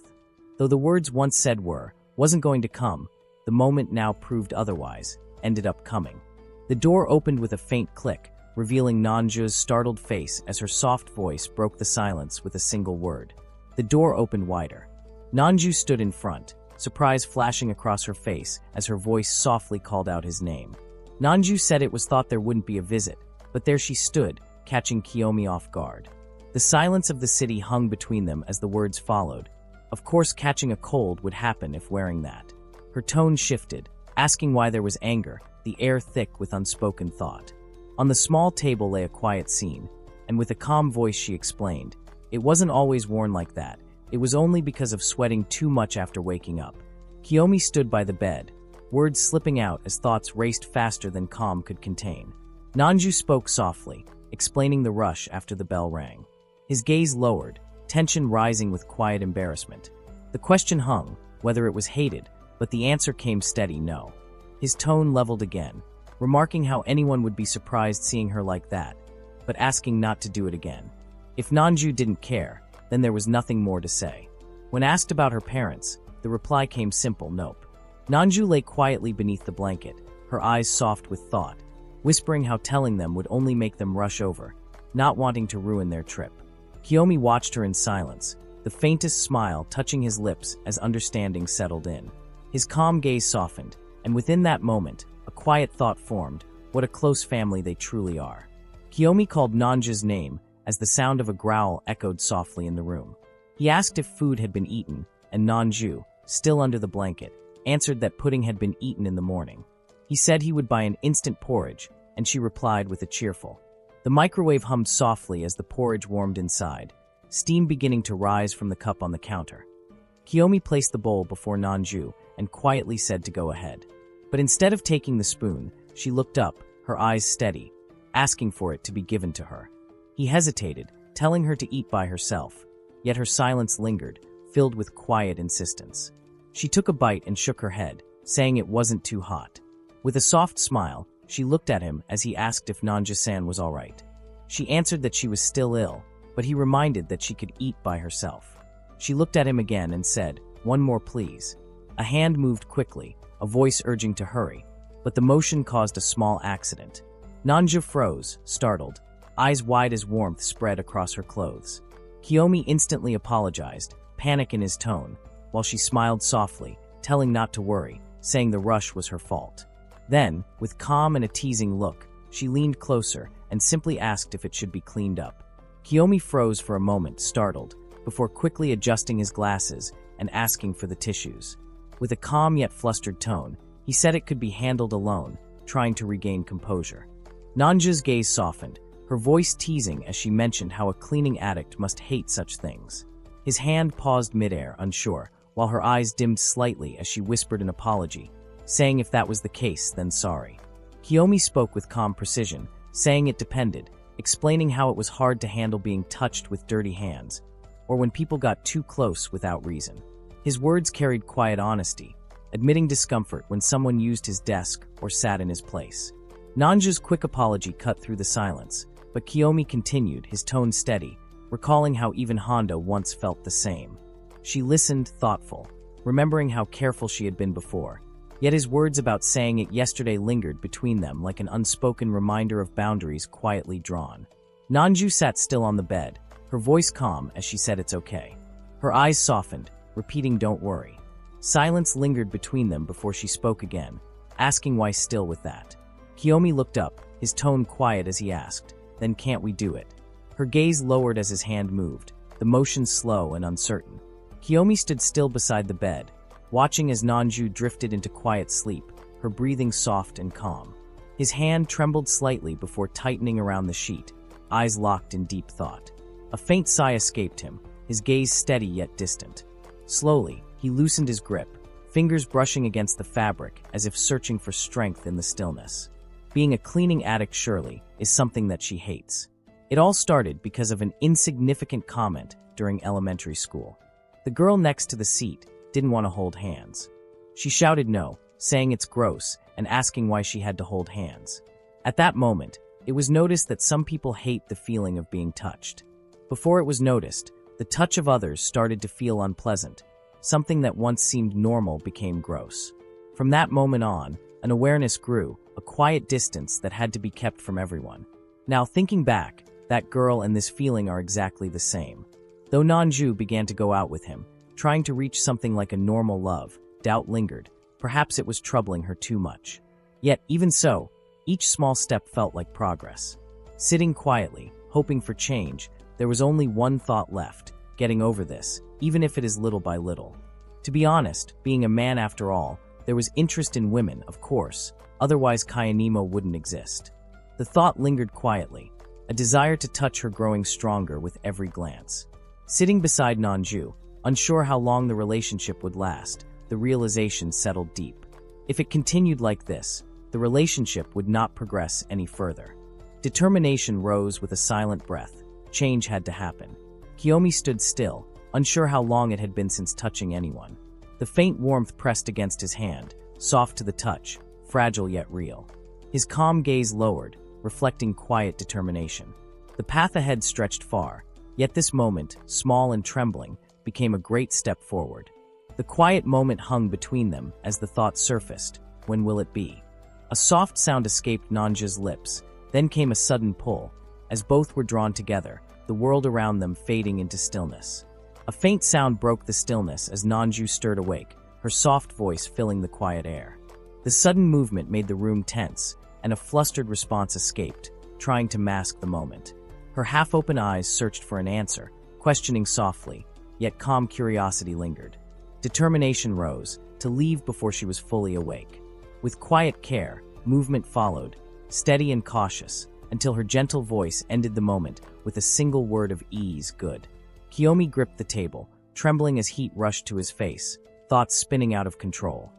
A: Though the words once said wasn't going to come, the moment now proved otherwise, ended up coming. The door opened with a faint click, revealing Nanju's startled face as her soft voice broke the silence with a single word. The door opened wider. Nanju stood in front, surprise flashing across her face as her voice softly called out his name. Nanju said it was thought there wouldn't be a visit, but there she stood, catching Kiyomi off guard. The silence of the city hung between them as the words followed. Of course, catching a cold would happen if wearing that. Her tone shifted, asking why there was anger, the air thick with unspoken thought. On the small table lay a quiet scene, and with a calm voice she explained, it wasn't always worn like that. It was only because of sweating too much after waking up. Kiyomi stood by the bed, words slipping out as thoughts raced faster than calm could contain. Nanju spoke softly, explaining the rush after the bell rang. His gaze lowered, tension rising with quiet embarrassment. The question hung, whether it was hated, but the answer came steady no. His tone leveled again, remarking how anyone would be surprised seeing her like that, but asking not to do it again. If Nanju didn't care, then there was nothing more to say. When asked about her parents, the reply came simple, nope. Nanju lay quietly beneath the blanket, her eyes soft with thought, whispering how telling them would only make them rush over, not wanting to ruin their trip. Kiyomi watched her in silence, the faintest smile touching his lips as understanding settled in. His calm gaze softened, and within that moment, a quiet thought formed, what a close family they truly are. Kiyomi called Nanju's name as the sound of a growl echoed softly in the room. He asked if food had been eaten, and Nanju, still under the blanket, answered that pudding had been eaten in the morning. He said he would buy an instant porridge, and she replied with a cheerful. The microwave hummed softly as the porridge warmed inside, steam beginning to rise from the cup on the counter. Kiyomi placed the bowl before Nanju and quietly said to go ahead. But instead of taking the spoon, she looked up, her eyes steady, asking for it to be given to her. He hesitated, telling her to eat by herself, yet her silence lingered, filled with quiet insistence. She took a bite and shook her head, saying it wasn't too hot. With a soft smile, she looked at him as he asked if Nanju-san was all right. She answered that she was still ill, but he reminded that she could eat by herself. She looked at him again and said, "One more, please." A hand moved quickly, a voice urging to hurry, but the motion caused a small accident. Nanju froze, startled, eyes wide as warmth spread across her clothes. Kiyomi instantly apologized, panic in his tone, while she smiled softly, telling not to worry, saying the rush was her fault. Then, with calm and a teasing look, she leaned closer and simply asked if it should be cleaned up. Kiyomi froze for a moment, startled, before quickly adjusting his glasses and asking for the tissues. With a calm yet flustered tone, he said it could be handled alone, trying to regain composure. Nanju's gaze softened, her voice teasing as she mentioned how a cleaning addict must hate such things. His hand paused midair, unsure, while her eyes dimmed slightly as she whispered an apology, saying if that was the case, then sorry. Kiyomi spoke with calm precision, saying it depended, explaining how it was hard to handle being touched with dirty hands, or when people got too close without reason. His words carried quiet honesty, admitting discomfort when someone used his desk or sat in his place. Nanju's quick apology cut through the silence, but Kiyomi continued, his tone steady, recalling how even Honda once felt the same. She listened, thoughtful, remembering how careful she had been before. Yet his words about saying it yesterday lingered between them like an unspoken reminder of boundaries quietly drawn. Nanju sat still on the bed, her voice calm as she said it's okay. Her eyes softened, repeating don't worry. Silence lingered between them before she spoke again, asking why still with that. Kiyomi looked up, his tone quiet as he asked, then can't we do it? Her gaze lowered as his hand moved, the motion slow and uncertain. Kiyomi stood still beside the bed, watching as Nanju drifted into quiet sleep, her breathing soft and calm. His hand trembled slightly before tightening around the sheet, eyes locked in deep thought. A faint sigh escaped him, his gaze steady yet distant. Slowly, he loosened his grip, fingers brushing against the fabric as if searching for strength in the stillness. Being a cleaning addict surely is something that she hates. It all started because of an insignificant comment during elementary school. The girl next to the seat didn't want to hold hands. She shouted no, saying it's gross, and asking why she had to hold hands. At that moment, it was noticed that some people hate the feeling of being touched. Before it was noticed, the touch of others started to feel unpleasant. Something that once seemed normal became gross. From that moment on, an awareness grew, a quiet distance that had to be kept from everyone. Now thinking back, that girl and this feeling are exactly the same. Though Nanju began to go out with him, trying to reach something like a normal love, doubt lingered. Perhaps it was troubling her too much. Yet, even so, each small step felt like progress. Sitting quietly, hoping for change, there was only one thought left, getting over this, even if it is little by little. To be honest, being a man after all, there was interest in women, of course, otherwise Kayanimo wouldn't exist. The thought lingered quietly, a desire to touch her growing stronger with every glance. Sitting beside Nanju, unsure how long the relationship would last, the realization settled deep. If it continued like this, the relationship would not progress any further. Determination rose with a silent breath. Change had to happen. Kiyomi stood still, unsure how long it had been since touching anyone. The faint warmth pressed against his hand, soft to the touch, fragile yet real. His calm gaze lowered, reflecting quiet determination. The path ahead stretched far, yet this moment, small and trembling, became a great step forward. The quiet moment hung between them as the thought surfaced, when will it be? A soft sound escaped Nanja's lips, then came a sudden pull, as both were drawn together, the world around them fading into stillness. A faint sound broke the stillness as Nanju stirred awake, her soft voice filling the quiet air. The sudden movement made the room tense, and a flustered response escaped, trying to mask the moment. Her half-open eyes searched for an answer, questioning softly, yet calm curiosity lingered. Determination rose, to leave before she was fully awake. With quiet care, movement followed, steady and cautious, until her gentle voice ended the moment with a single word of ease, good. Kiyomi gripped the table, trembling as heat rushed to his face, thoughts spinning out of control.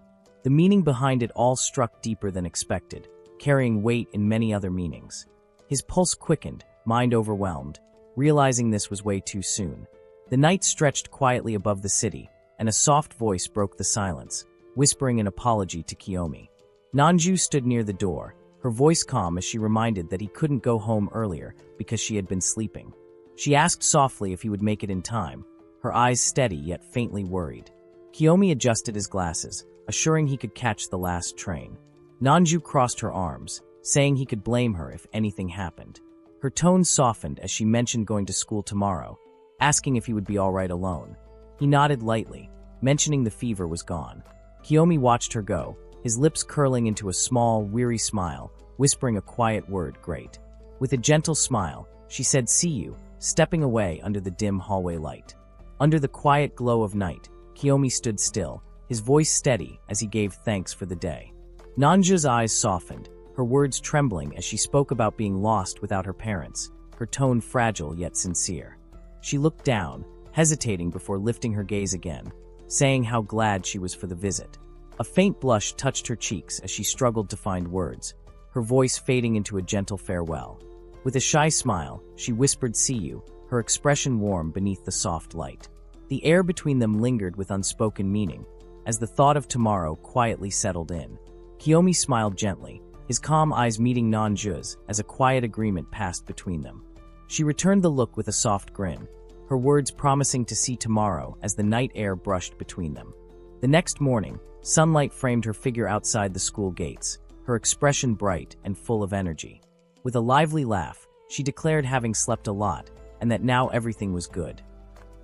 A: The meaning behind it all struck deeper than expected, carrying weight in many other meanings. His pulse quickened, mind overwhelmed, realizing this was way too soon. The night stretched quietly above the city, and a soft voice broke the silence, whispering an apology to Kiyomi. Nanju stood near the door, her voice calm as she reminded that he couldn't go home earlier because she had been sleeping. She asked softly if he would make it in time, her eyes steady yet faintly worried. Kiyomi adjusted his glasses, assuring he could catch the last train. Nanju crossed her arms, saying he could blame her if anything happened. Her tone softened as she mentioned going to school tomorrow, asking if he would be all right alone. He nodded lightly, mentioning the fever was gone. Kiyomi watched her go, his lips curling into a small, weary smile, whispering a quiet word, great. With a gentle smile, she said, see you, stepping away under the dim hallway light. Under the quiet glow of night, Kiyomi stood still, his voice steady as he gave thanks for the day. Nanju's eyes softened, her words trembling as she spoke about being lost without her parents, her tone fragile yet sincere. She looked down, hesitating before lifting her gaze again, saying how glad she was for the visit. A faint blush touched her cheeks as she struggled to find words, her voice fading into a gentle farewell. With a shy smile, she whispered, "See you," her expression warm beneath the soft light. The air between them lingered with unspoken meaning, as the thought of tomorrow quietly settled in. Kiyomi smiled gently, his calm eyes meeting Nanju's as a quiet agreement passed between them. She returned the look with a soft grin, her words promising to see tomorrow as the night air brushed between them. The next morning, sunlight framed her figure outside the school gates, her expression bright and full of energy. With a lively laugh, she declared having slept a lot and that now everything was good.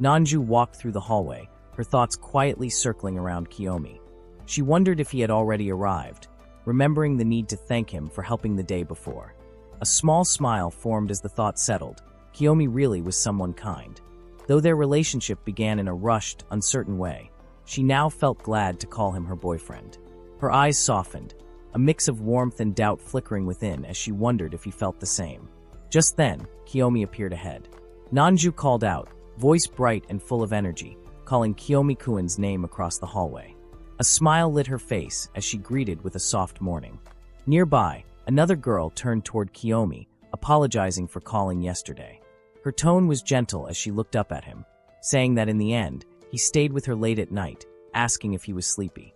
A: Nanju walked through the hallway, her thoughts quietly circling around Kiyomi. She wondered if he had already arrived, remembering the need to thank him for helping the day before. A small smile formed as the thought settled. Kiyomi really was someone kind. Though their relationship began in a rushed, uncertain way, she now felt glad to call him her boyfriend. Her eyes softened, a mix of warmth and doubt flickering within as she wondered if he felt the same. Just then, Kiyomi appeared ahead. Nanju called out, voice bright and full of energy, calling Kiyomi-kun's name across the hallway. A smile lit her face as she greeted with a soft morning. Nearby, another girl turned toward Kiyomi, apologizing for calling yesterday. Her tone was gentle as she looked up at him, saying that in the end, he stayed with her late at night, asking if he was sleepy.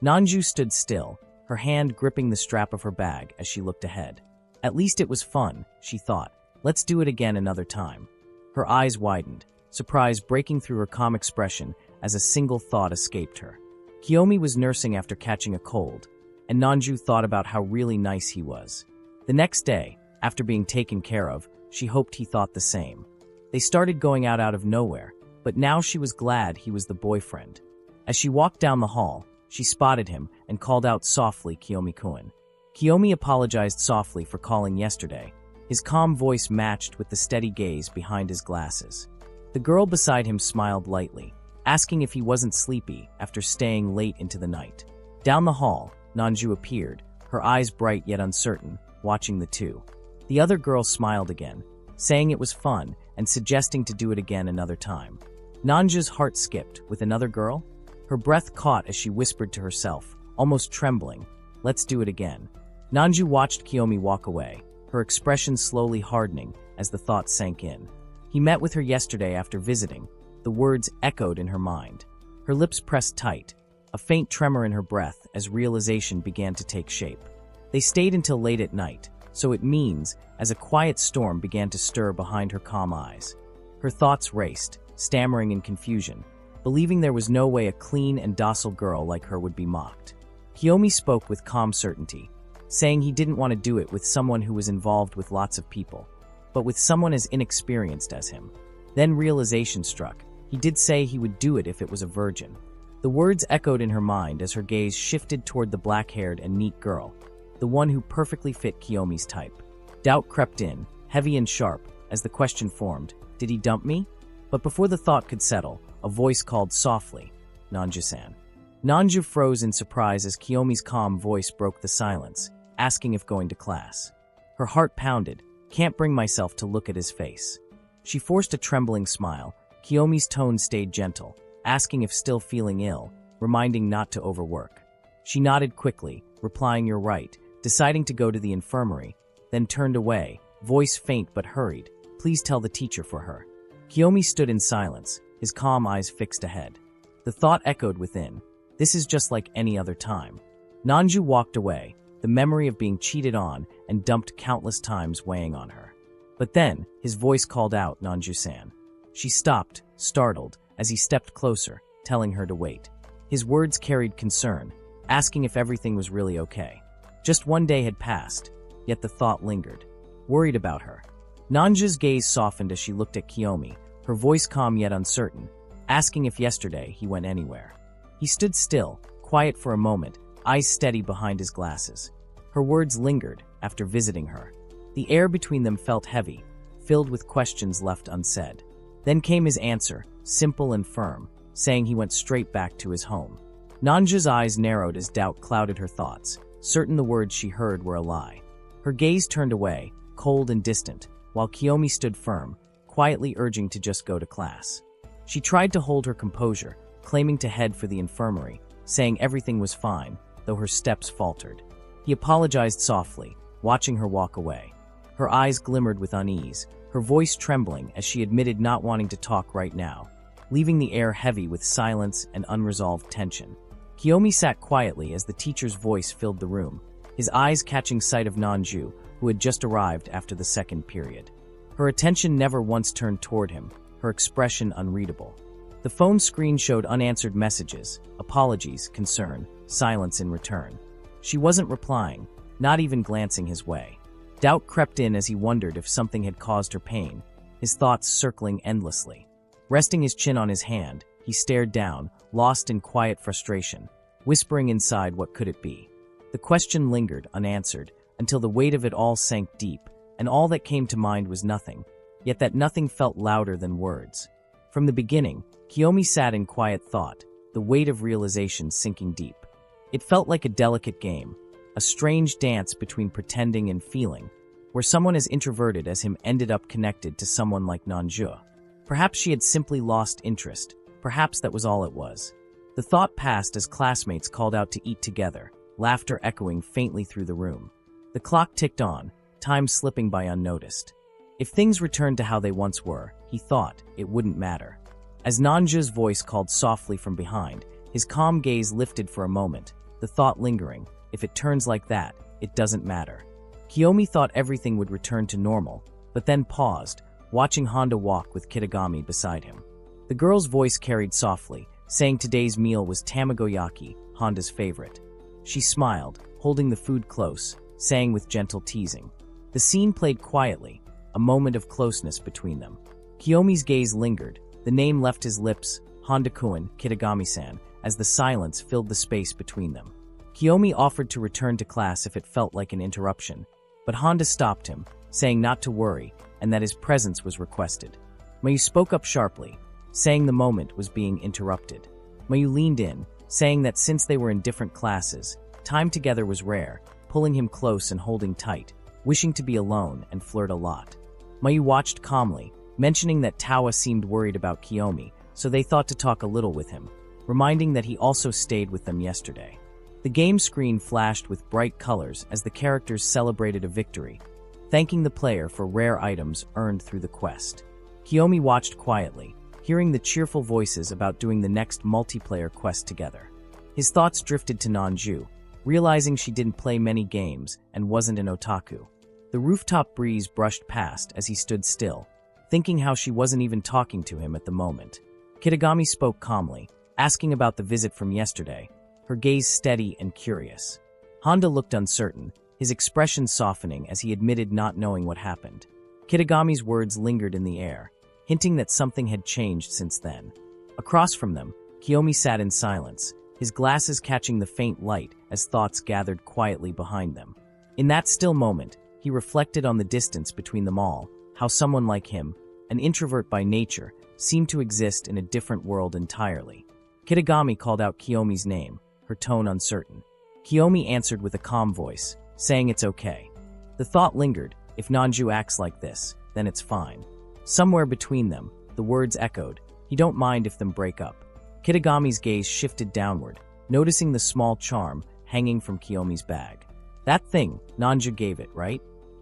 A: Nanju stood still, her hand gripping the strap of her bag as she looked ahead. At least it was fun, she thought. Let's do it again another time. Her eyes widened, surprise breaking through her calm expression as a single thought escaped her. Kiyomi was nursing after catching a cold, and Nanju thought about how really nice he was. The next day, after being taken care of, she hoped he thought the same. They started going out of nowhere, but now she was glad he was the boyfriend. As she walked down the hall, she spotted him and called out softly, "Kiyomi-kun." Kiyomi apologized softly for calling yesterday. His calm voice matched with the steady gaze behind his glasses. The girl beside him smiled lightly, asking if he wasn't sleepy after staying late into the night. Down the hall, Nanju appeared, her eyes bright yet uncertain, watching the two. The other girl smiled again, saying it was fun and suggesting to do it again another time. Nanju's heart skipped. With another girl? Her breath caught as she whispered to herself, almost trembling, "Let's do it again." Nanju watched Kiyomi walk away, her expression slowly hardening as the thought sank in. He met with her yesterday after visiting. The words echoed in her mind. Her lips pressed tight, a faint tremor in her breath as realization began to take shape. They stayed until late at night, so it means, as a quiet storm began to stir behind her calm eyes. Her thoughts raced, stammering in confusion, believing there was no way a clean and docile girl like her would be mocked. Kiyomi spoke with calm certainty, saying he didn't want to do it with someone who was involved with lots of people, but with someone as inexperienced as him. Then realization struck. He did say he would do it if it was a virgin. The words echoed in her mind as her gaze shifted toward the black-haired and neat girl, the one who perfectly fit Kiyomi's type. Doubt crept in, heavy and sharp, as the question formed, did he dump me? But before the thought could settle, a voice called softly, "Nanju-san." Nanju froze in surprise as Kiyomi's calm voice broke the silence, asking if going to class. Her heart pounded, can't bring myself to look at his face. She forced a trembling smile. Kiyomi's tone stayed gentle, asking if still feeling ill, reminding not to overwork. She nodded quickly, replying you're right, deciding to go to the infirmary, then turned away, voice faint but hurried, please tell the teacher for her. Kiyomi stood in silence, his calm eyes fixed ahead. The thought echoed within, this is just like any other time. Nanju walked away, the memory of being cheated on and dumped countless times weighing on her. But then, his voice called out, "Nanju-san." She stopped, startled, as he stepped closer, telling her to wait. His words carried concern, asking if everything was really okay. Just one day had passed, yet the thought lingered. Worried about her. Nanju's gaze softened as she looked at Kiyomi, her voice calm yet uncertain, asking if yesterday he went anywhere. He stood still, quiet for a moment, eyes steady behind his glasses. Her words lingered after visiting her. The air between them felt heavy, filled with questions left unsaid. Then came his answer, simple and firm, saying he went straight back to his home. Nanju's eyes narrowed as doubt clouded her thoughts. certain the words she heard were a lie. Her gaze turned away, cold and distant, while Kiyomi stood firm, quietly urging to just go to class. She tried to hold her composure, claiming to head for the infirmary, saying everything was fine, though her steps faltered. He apologized softly, watching her walk away. Her eyes glimmered with unease, her voice trembling as she admitted not wanting to talk right now, leaving the air heavy with silence and unresolved tension. Kiyomi sat quietly as the teacher's voice filled the room, his eyes catching sight of Nanju, who had just arrived after the second period. Her attention never once turned toward him, her expression unreadable. The phone screen showed unanswered messages, apologies, concern, silence in return. She wasn't replying, not even glancing his way. Doubt crept in as he wondered if something had caused her pain, his thoughts circling endlessly. Resting his chin on his hand, he stared down, lost in quiet frustration, whispering inside what could it be. The question lingered, unanswered, until the weight of it all sank deep, and all that came to mind was nothing, yet that nothing felt louder than words. From the beginning, Kiyomi sat in quiet thought, the weight of realization sinking deep. It felt like a delicate game, a strange dance between pretending and feeling, where someone as introverted as him ended up connected to someone like Nanju. Perhaps she had simply lost interest, perhaps that was all it was. The thought passed as classmates called out to eat together, laughter echoing faintly through the room. The clock ticked on, time slipping by unnoticed. If things returned to how they once were, he thought, it wouldn't matter. As Nanju's voice called softly from behind, his calm gaze lifted for a moment, the thought lingering, if it turns like that, it doesn't matter. Kiyomi thought everything would return to normal, but then paused, watching Honda walk with Kitagami beside him. The girl's voice carried softly, saying today's meal was tamagoyaki, Honda's favorite. She smiled, holding the food close, saying with gentle teasing. The scene played quietly, a moment of closeness between them. Kiyomi's gaze lingered, the name left his lips, Honda-kun, Kitagami-san, as the silence filled the space between them. Kiyomi offered to return to class if it felt like an interruption, but Honda stopped him, saying not to worry, and that his presence was requested. Mayu spoke up sharply, saying the moment was being interrupted. Mayu leaned in, saying that since they were in different classes, time together was rare, pulling him close and holding tight, wishing to be alone and flirt a lot. Mayu watched calmly, mentioning that Tawa seemed worried about Kiyomi, so they thought to talk a little with him, reminding that he also stayed with them yesterday. The game screen flashed with bright colors as the characters celebrated a victory, thanking the player for rare items earned through the quest. Kiyomi watched quietly, hearing the cheerful voices about doing the next multiplayer quest together. His thoughts drifted to Nanju, realizing she didn't play many games and wasn't an otaku. The rooftop breeze brushed past as he stood still, thinking how she wasn't even talking to him at the moment. Kitagami spoke calmly, asking about the visit from yesterday, her gaze steady and curious. Honda looked uncertain, his expression softening as he admitted not knowing what happened. Kitagami's words lingered in the air, hinting that something had changed since then. Across from them, Kiyomi sat in silence, his glasses catching the faint light as thoughts gathered quietly behind them. In that still moment, he reflected on the distance between them all, how someone like him, an introvert by nature, seemed to exist in a different world entirely. Kitagami called out Kiyomi's name, her tone uncertain. Kiyomi answered with a calm voice, saying it's okay. The thought lingered, if Nanju acts like this, then it's fine. Somewhere between them, the words echoed, he don't mind if them break up. Kitagami's gaze shifted downward, noticing the small charm hanging from Kiyomi's bag. That thing, Nanju gave it, right?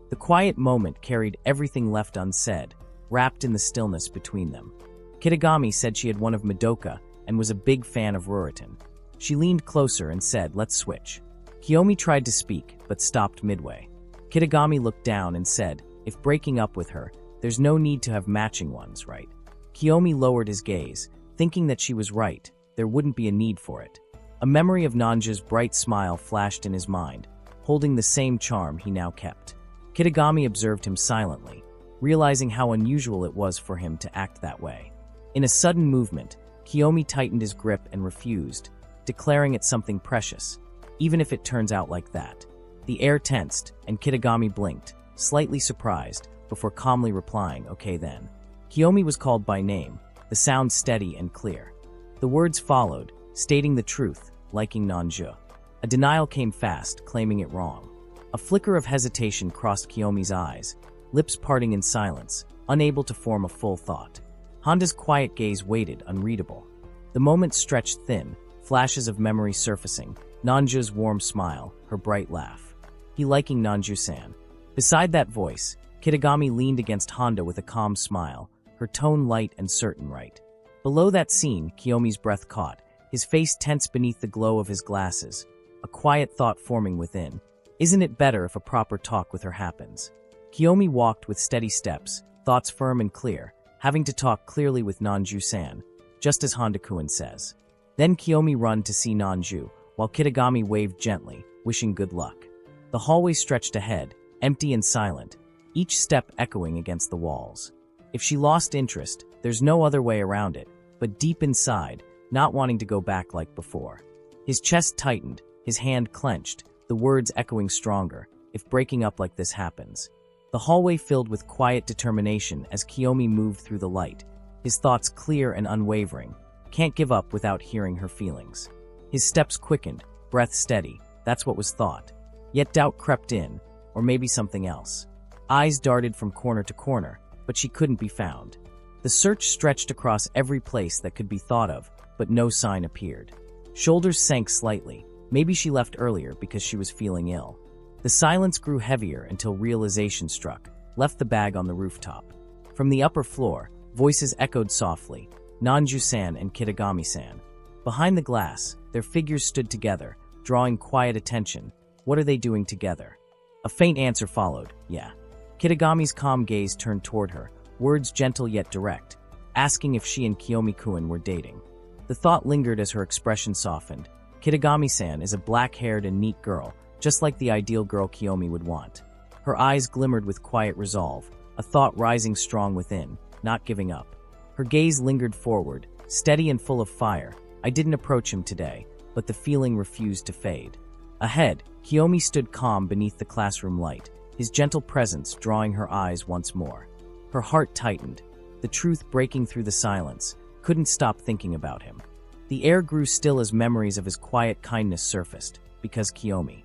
A: The quiet moment carried everything left unsaid, wrapped in the stillness between them. Kitagami said she had one of Madoka and was a big fan of Ruritan. She leaned closer and said, let's switch. Kiyomi tried to speak, but stopped midway. Kitagami looked down and said, if breaking up with her, there's no need to have matching ones, right? Kiyomi lowered his gaze, thinking that she was right, there wouldn't be a need for it. A memory of Nanju's bright smile flashed in his mind, holding the same charm he now kept. Kitagami observed him silently, realizing how unusual it was for him to act that way. In a sudden movement, Kiyomi tightened his grip and refused, declaring it something precious, even if it turns out like that. The air tensed, and Kitagami blinked, slightly surprised, before calmly replying, okay then. Kiyomi was called by name, the sound steady and clear. The words followed, stating the truth, liking Nanju. A denial came fast, claiming it wrong. A flicker of hesitation crossed Kiyomi's eyes, lips parting in silence, unable to form a full thought. Honda's quiet gaze waited, unreadable. The moment stretched thin, flashes of memory surfacing, Nanju's warm smile, her bright laugh. He liking Nanju-san. Beside that voice, Kitagami leaned against Honda with a calm smile, her tone light and certain right. Below that scene, Kiyomi's breath caught, his face tense beneath the glow of his glasses, a quiet thought forming within. Isn't it better if a proper talk with her happens? Kiyomi walked with steady steps, thoughts firm and clear, having to talk clearly with Nanju-san, just as Honda-kun says. Then Kiyomi run to see Nanju, while Kitagami waved gently, wishing good luck. The hallway stretched ahead, empty and silent, each step echoing against the walls. If she lost interest, there's no other way around it, but deep inside, not wanting to go back like before. His chest tightened, his hand clenched, the words echoing stronger, if breaking up like this happens. The hallway filled with quiet determination as Kiyomi moved through the light, his thoughts clear and unwavering. Can't give up without hearing her feelings. His steps quickened, breath steady, that's what was thought. Yet doubt crept in, or maybe something else. Eyes darted from corner to corner, but she couldn't be found. The search stretched across every place that could be thought of, but no sign appeared. Shoulders sank slightly, maybe she left earlier because she was feeling ill. The silence grew heavier until realization struck, left the bag on the rooftop. From the upper floor, voices echoed softly, Nanju-san and Kitagami-san. Behind the glass, their figures stood together, drawing quiet attention. What are they doing together? A faint answer followed, yeah. Kitagami's calm gaze turned toward her, words gentle yet direct, asking if she and Kiyomi-kun were dating. The thought lingered as her expression softened. Kitagami-san is a black-haired and neat girl, just like the ideal girl Kiyomi would want. Her eyes glimmered with quiet resolve, a thought rising strong within, not giving up. Her gaze lingered forward, steady and full of fire. I didn't approach him today, but the feeling refused to fade. Ahead, Kiyomi stood calm beneath the classroom light, his gentle presence drawing her eyes once more. Her heart tightened, the truth breaking through the silence, couldn't stop thinking about him. The air grew still as memories of his quiet kindness surfaced, because Kiyomi.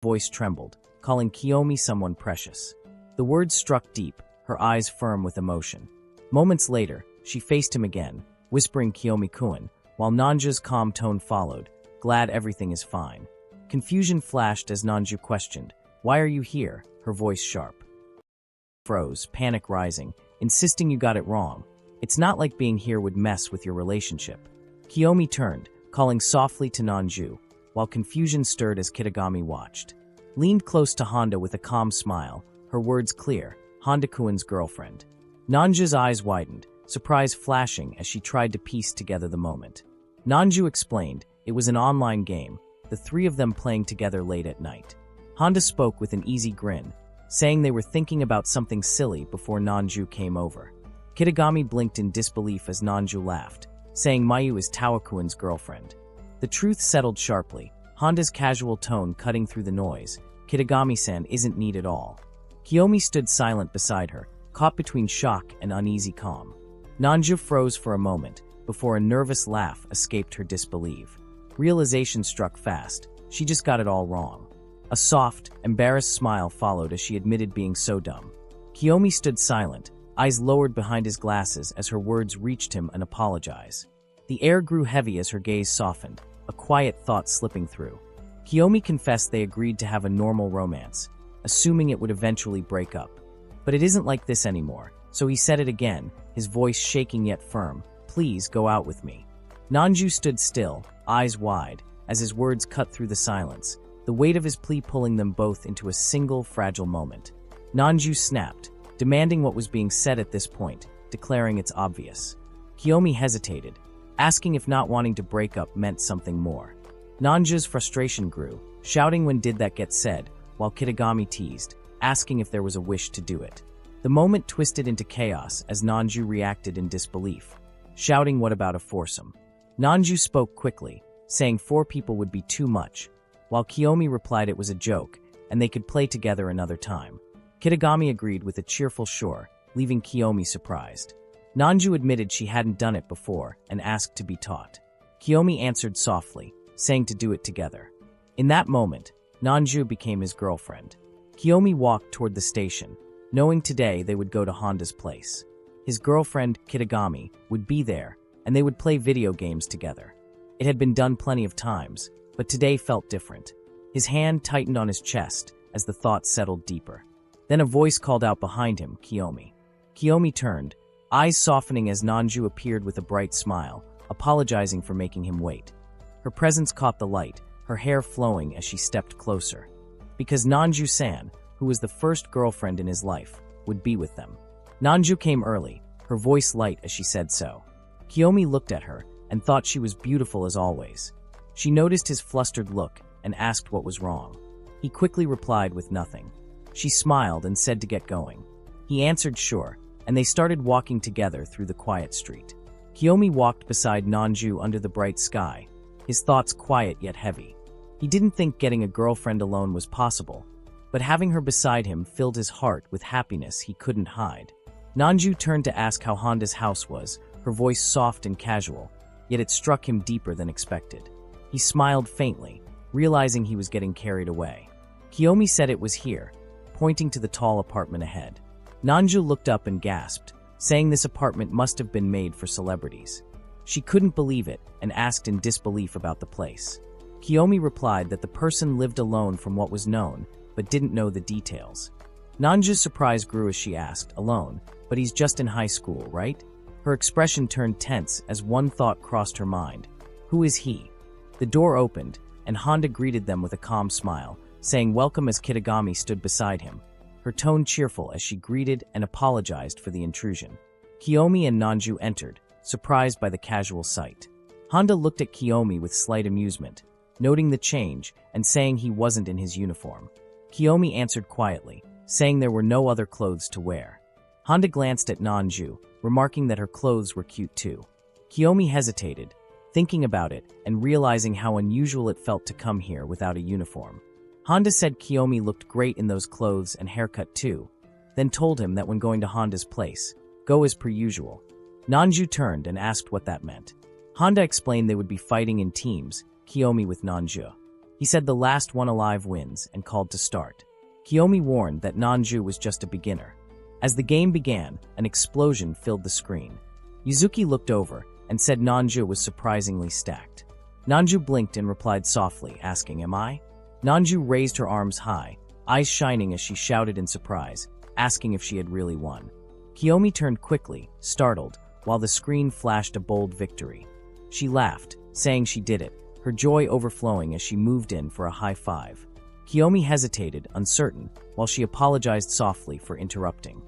A: Voice trembled, calling Kiyomi someone precious. The words struck deep, her eyes firm with emotion. Moments later, she faced him again, whispering Kiyomi-kun, while Nanju's calm tone followed, glad everything is fine. Confusion flashed as Nanju questioned, why are you here? Her voice sharp. Froze, panic rising, insisting you got it wrong. It's not like being here would mess with your relationship. Kiyomi turned, calling softly to Nanju, while confusion stirred as Kitagami watched. Leaned close to Honda with a calm smile, her words clear, Honda-kun's girlfriend. Nanju's eyes widened, surprise flashing as she tried to piece together the moment. Nanju explained, it was an online game, the three of them playing together late at night. Honda spoke with an easy grin, saying they were thinking about something silly before Nanju came over. Kitagami blinked in disbelief as Nanju laughed, saying Mayu is Tawakuin's girlfriend. The truth settled sharply, Honda's casual tone cutting through the noise. Kitagami-san isn't neat at all. Kiyomi stood silent beside her, caught between shock and uneasy calm. Nanju froze for a moment, before a nervous laugh escaped her disbelief. Realization struck fast, she just got it all wrong. A soft, embarrassed smile followed as she admitted being so dumb. Kiyomi stood silent, eyes lowered behind his glasses as her words reached him and apologized. The air grew heavy as her gaze softened, a quiet thought slipping through. Kiyomi confessed they agreed to have a normal romance, assuming it would eventually break up. But it isn't like this anymore, so he said it again, his voice shaking yet firm, please go out with me. Nanju stood still, eyes wide, as his words cut through the silence, the weight of his plea pulling them both into a single fragile moment. Nanju snapped, demanding what was being said at this point, declaring it's obvious. Kiyomi hesitated, asking if not wanting to break up meant something more. Nanju's frustration grew, shouting when did that get said, while Kitagami teased, asking if there was a wish to do it. The moment twisted into chaos as Nanju reacted in disbelief, shouting what about a foursome. Nanju spoke quickly, saying 4 people would be too much, while Kiyomi replied it was a joke and they could play together another time. Kitagami agreed with a cheerful sure, leaving Kiyomi surprised. Nanju admitted she hadn't done it before and asked to be taught. Kiyomi answered softly, saying to do it together. In that moment, Nanju became his girlfriend. Kiyomi walked toward the station, knowing today they would go to Honda's place. His girlfriend, Kitagami, would be there, and they would play video games together. It had been done plenty of times, but today felt different. His hand tightened on his chest as the thought settled deeper. Then a voice called out behind him, Kiyomi. Kiyomi turned, eyes softening as Nanju appeared with a bright smile, apologizing for making him wait. Her presence caught the light, her hair flowing as she stepped closer. Because Nanju-san, who was the first girlfriend in his life, would be with them. Nanju came early, her voice light as she said so. Kiyomi looked at her and thought she was beautiful as always. She noticed his flustered look and asked what was wrong. He quickly replied with nothing. She smiled and said to get going. He answered sure, and they started walking together through the quiet street. Kiyomi walked beside Nanju under the bright sky, his thoughts quiet yet heavy. He didn't think getting a girlfriend alone was possible, but having her beside him filled his heart with happiness he couldn't hide. Nanju turned to ask how Honda's house was, her voice soft and casual, yet it struck him deeper than expected. He smiled faintly, realizing he was getting carried away. Kiyomi said it was here, pointing to the tall apartment ahead. Nanju looked up and gasped, saying this apartment must have been made for celebrities. She couldn't believe it and asked in disbelief about the place. Kiyomi replied that the person lived alone from what was known, but didn't know the details. Nanju's surprise grew as she asked, alone, but he's just in high school, right? Her expression turned tense as one thought crossed her mind. Who is he? The door opened, and Honda greeted them with a calm smile, saying welcome as Kitagami stood beside him, her tone cheerful as she greeted and apologized for the intrusion. Kiyomi and Nanju entered, surprised by the casual sight. Honda looked at Kiyomi with slight amusement, noting the change and saying he wasn't in his uniform. Kiyomi answered quietly, saying there were no other clothes to wear. Honda glanced at Nanju, remarking that her clothes were cute too. Kiyomi hesitated, thinking about it and realizing how unusual it felt to come here without a uniform. Honda said Kiyomi looked great in those clothes and haircut too, then told him that when going to Honda's place, go as per usual. Nanju turned and asked what that meant. Honda explained they would be fighting in teams, Kiyomi with Nanju. He said the last one alive wins and called to start. Kiyomi warned that Nanju was just a beginner. As the game began, an explosion filled the screen. Yuzuki looked over and said Nanju was surprisingly stacked. Nanju blinked and replied softly, asking, "Am I?" Nanju raised her arms high, eyes shining as she shouted in surprise, asking if she had really won. Kiyomi turned quickly, startled, while the screen flashed a bold victory. She laughed, saying she did it, her joy overflowing as she moved in for a high five. Kiyomi hesitated, uncertain, while she apologized softly for interrupting.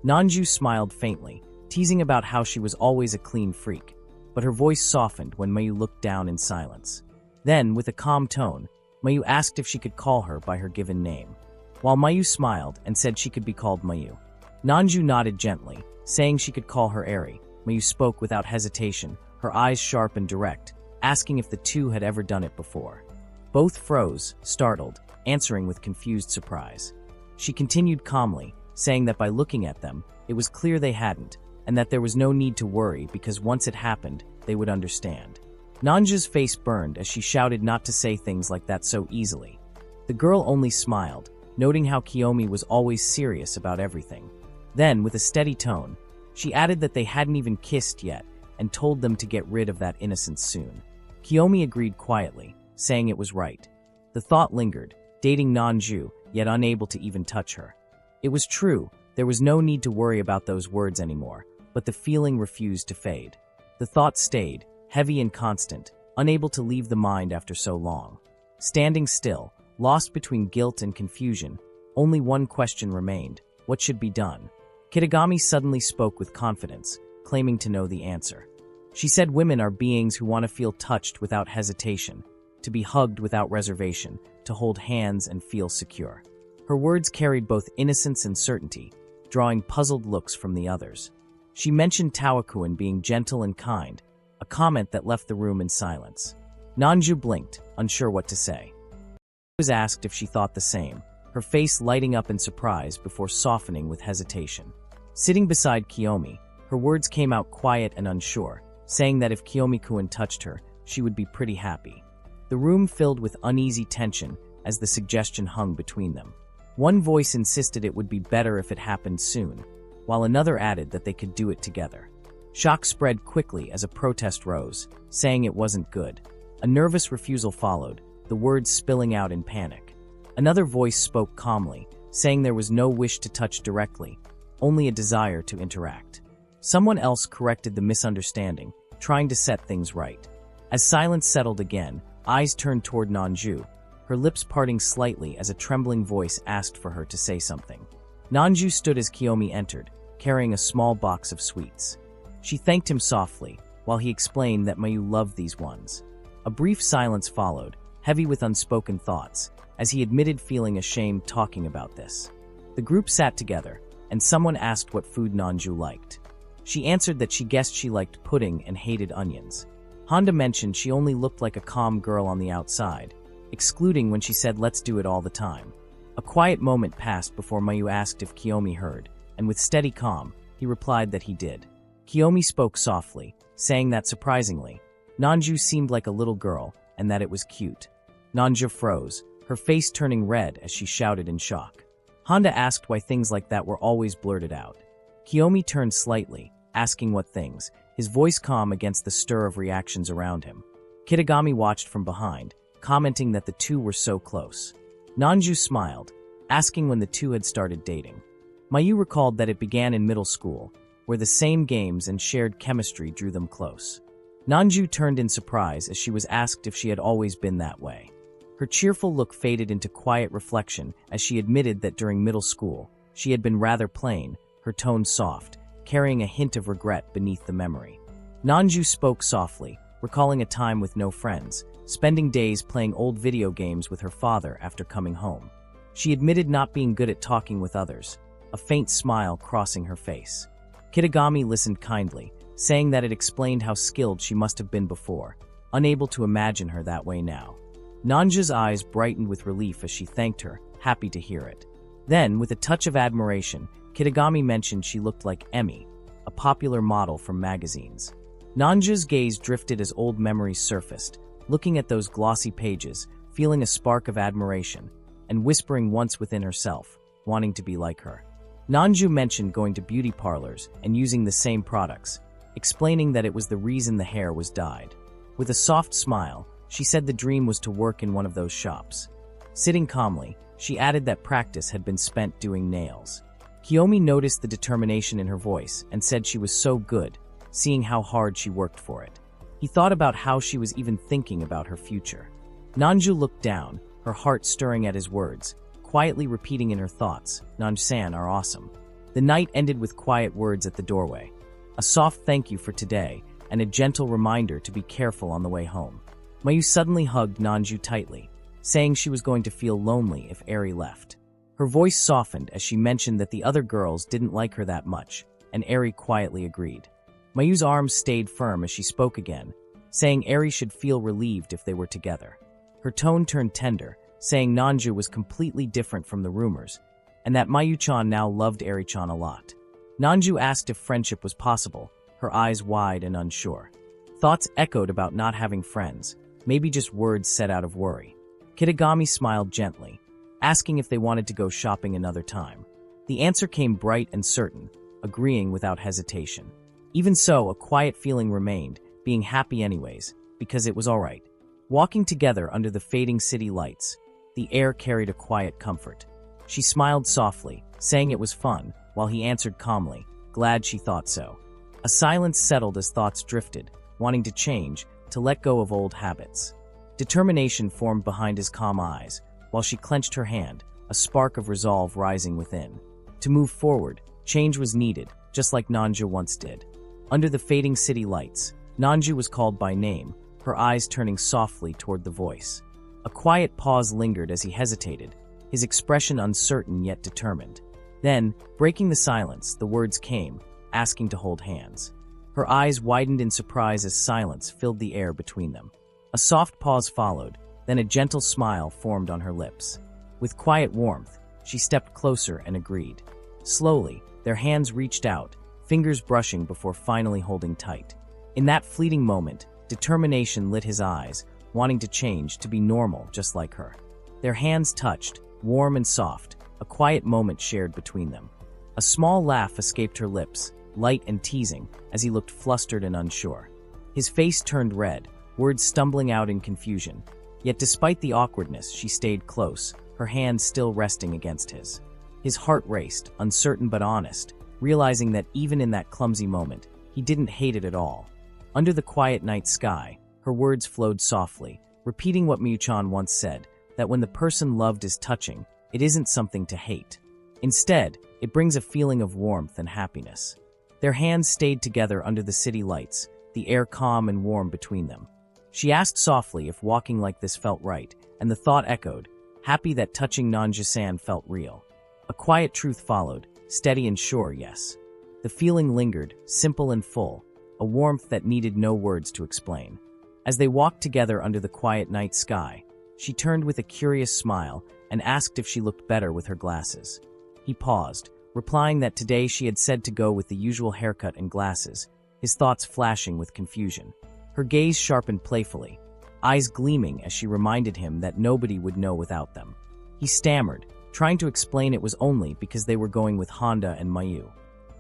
A: Nanju smiled faintly, teasing about how she was always a clean freak, but her voice softened when Mayu looked down in silence. Then, with a calm tone, Mayu asked if she could call her by her given name. While Mayu smiled and said she could be called Mayu, Nanju nodded gently, saying she could call her Eri. Mayu spoke without hesitation, her eyes sharp and direct, asking if the two had ever done it before. Both froze, startled, answering with confused surprise. She continued calmly, saying that by looking at them, it was clear they hadn't, and that there was no need to worry because once it happened, they would understand. Nanju's face burned as she shouted not to say things like that so easily. The girl only smiled, noting how Kiyomi was always serious about everything. Then, with a steady tone, she added that they hadn't even kissed yet and told them to get rid of that innocence soon. Kiyomi agreed quietly, saying it was right. The thought lingered, dating Nanju, yet unable to even touch her. It was true, there was no need to worry about those words anymore, but the feeling refused to fade. The thought stayed, heavy and constant, unable to leave the mind after so long. Standing still, lost between guilt and confusion, only one question remained: what should be done? Kitagami suddenly spoke with confidence, claiming to know the answer. She said women are beings who want to feel touched without hesitation, to be hugged without reservation, to hold hands and feel secure. Her words carried both innocence and certainty, drawing puzzled looks from the others. She mentioned Tawakuin being gentle and kind, a comment that left the room in silence. Nanju blinked, unsure what to say. She was asked if she thought the same, her face lighting up in surprise before softening with hesitation. Sitting beside Kiyomi, her words came out quiet and unsure, saying that if Kiyomi-kun touched her, she would be pretty happy. The room filled with uneasy tension as the suggestion hung between them. One voice insisted it would be better if it happened soon, while another added that they could do it together. Shock spread quickly as a protest rose, saying it wasn't good. A nervous refusal followed, the words spilling out in panic. Another voice spoke calmly, saying there was no wish to touch directly, only a desire to interact. Someone else corrected the misunderstanding, trying to set things right. As silence settled again, eyes turned toward Nanju, her lips parting slightly as a trembling voice asked for her to say something. Nanju stood as Kiyomi entered, carrying a small box of sweets. She thanked him softly, while he explained that Mayu loved these ones. A brief silence followed, heavy with unspoken thoughts, as he admitted feeling ashamed talking about this. The group sat together, and someone asked what food Nanju liked. She answered that she guessed she liked pudding and hated onions. Honda mentioned she only looked like a calm girl on the outside, excluding when she said let's do it all the time. A quiet moment passed before Mayu asked if Kiyomi heard, and with steady calm, he replied that he did. Kiyomi spoke softly, saying that surprisingly, Nanju seemed like a little girl and that it was cute. Nanju froze, her face turning red as she shouted in shock. Honda asked why things like that were always blurted out. Kiyomi turned slightly, asking what things, his voice calm against the stir of reactions around him. Kitagami watched from behind, commenting that the two were so close. Nanju smiled, asking when the two had started dating. Mayu recalled that it began in middle school, where the same games and shared chemistry drew them close. Nanju turned in surprise as she was asked if she had always been that way. Her cheerful look faded into quiet reflection as she admitted that during middle school, she had been rather plain, her tone soft, carrying a hint of regret beneath the memory. Nanju spoke softly, recalling a time with no friends, spending days playing old video games with her father after coming home. She admitted not being good at talking with others, a faint smile crossing her face. Kitagami listened kindly, saying that it explained how skilled she must have been before, unable to imagine her that way now. Nanju's eyes brightened with relief as she thanked her, happy to hear it. Then, with a touch of admiration, Kitagami mentioned she looked like Emi, a popular model from magazines. Nanju's gaze drifted as old memories surfaced, looking at those glossy pages, feeling a spark of admiration, and whispering once within herself, wanting to be like her. Nanju mentioned going to beauty parlors and using the same products, explaining that it was the reason the hair was dyed. With a soft smile, she said the dream was to work in one of those shops. Sitting calmly, she added that practice had been spent doing nails. Kiyomi noticed the determination in her voice and said she was so good, seeing how hard she worked for it. He thought about how she was even thinking about her future. Nanju looked down, her heart stirring at his words, quietly repeating in her thoughts, "Nanju-san are awesome." The night ended with quiet words at the doorway. A soft thank you for today, and a gentle reminder to be careful on the way home. Mayu suddenly hugged Nanju tightly, saying she was going to feel lonely if Eri left. Her voice softened as she mentioned that the other girls didn't like her that much, and Eri quietly agreed. Mayu's arms stayed firm as she spoke again, saying Eri should feel relieved if they were together. Her tone turned tender, saying Nanju was completely different from the rumors, and that Mayu-chan now loved Eri-chan a lot. Nanju asked if friendship was possible, her eyes wide and unsure. Thoughts echoed about not having friends, maybe just words said out of worry. Kitagami smiled gently, asking if they wanted to go shopping another time. The answer came bright and certain, agreeing without hesitation. Even so, a quiet feeling remained, being happy anyways, because it was all right. Walking together under the fading city lights, the air carried a quiet comfort. She smiled softly, saying it was fun, while he answered calmly, glad she thought so. A silence settled as thoughts drifted, wanting to change, to let go of old habits. Determination formed behind his calm eyes, while she clenched her hand, a spark of resolve rising within. To move forward, change was needed, just like Nanju once did. Under the fading city lights, Nanju was called by name, her eyes turning softly toward the voice. A quiet pause lingered as he hesitated, his expression uncertain yet determined. Then, breaking the silence, the words came, asking to hold hands. Her eyes widened in surprise as silence filled the air between them. A soft pause followed, then a gentle smile formed on her lips. With quiet warmth, she stepped closer and agreed. Slowly, their hands reached out, fingers brushing before finally holding tight. In that fleeting moment, determination lit his eyes, wanting to change to be normal just like her. Their hands touched, warm and soft, a quiet moment shared between them. A small laugh escaped her lips, light and teasing, as he looked flustered and unsure. His face turned red, words stumbling out in confusion. Yet despite the awkwardness, she stayed close, her hand still resting against his. His heart raced, uncertain but honest, realizing that even in that clumsy moment, he didn't hate it at all. Under the quiet night sky, her words flowed softly, repeating what Miyu-chan once said, that when the person loved is touching, it isn't something to hate. Instead, it brings a feeling of warmth and happiness. Their hands stayed together under the city lights, the air calm and warm between them. She asked softly if walking like this felt right, and the thought echoed, happy that touching Nanju-san felt real. A quiet truth followed, steady and sure, yes. The feeling lingered, simple and full, a warmth that needed no words to explain. As they walked together under the quiet night sky, she turned with a curious smile and asked if she looked better with her glasses. He paused, replying that today she had said to go with the usual haircut and glasses, his thoughts flashing with confusion. Her gaze sharpened playfully, eyes gleaming as she reminded him that nobody would know without them. He stammered, trying to explain it was only because they were going with Honda and Mayu.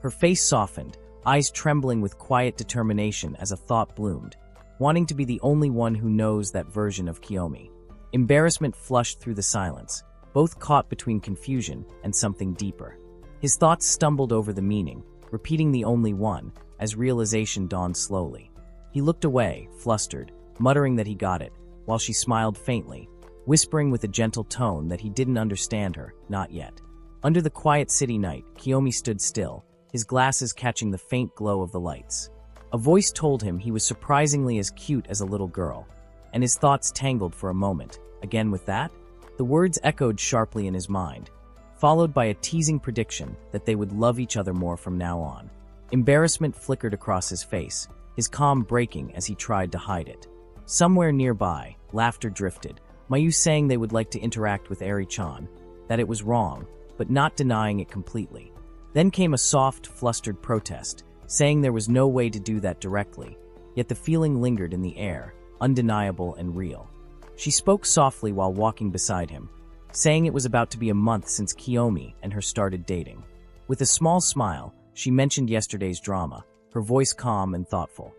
A: Her face softened, eyes trembling with quiet determination as a thought bloomed, wanting to be the only one who knows that version of Kiyomi. Embarrassment flushed through the silence, both caught between confusion and something deeper. His thoughts stumbled over the meaning, repeating the only one, as realization dawned slowly. He looked away, flustered, muttering that he got it, while she smiled faintly, whispering with a gentle tone that he didn't understand her, not yet. Under the quiet city night, Kiyomi stood still, his glasses catching the faint glow of the lights. A voice told him he was surprisingly as cute as a little girl, and his thoughts tangled for a moment. Again with that? The words echoed sharply in his mind, followed by a teasing prediction that they would love each other more from now on. Embarrassment flickered across his face, his calm breaking as he tried to hide it. Somewhere nearby, laughter drifted, Mayu saying they would like to interact with Eri-chan, that it was wrong, but not denying it completely. Then came a soft, flustered protest, saying there was no way to do that directly, yet the feeling lingered in the air, undeniable and real. She spoke softly while walking beside him, saying it was about to be a month since Kiyomi and her started dating. With a small smile, she mentioned yesterday's drama, her voice calm and thoughtful.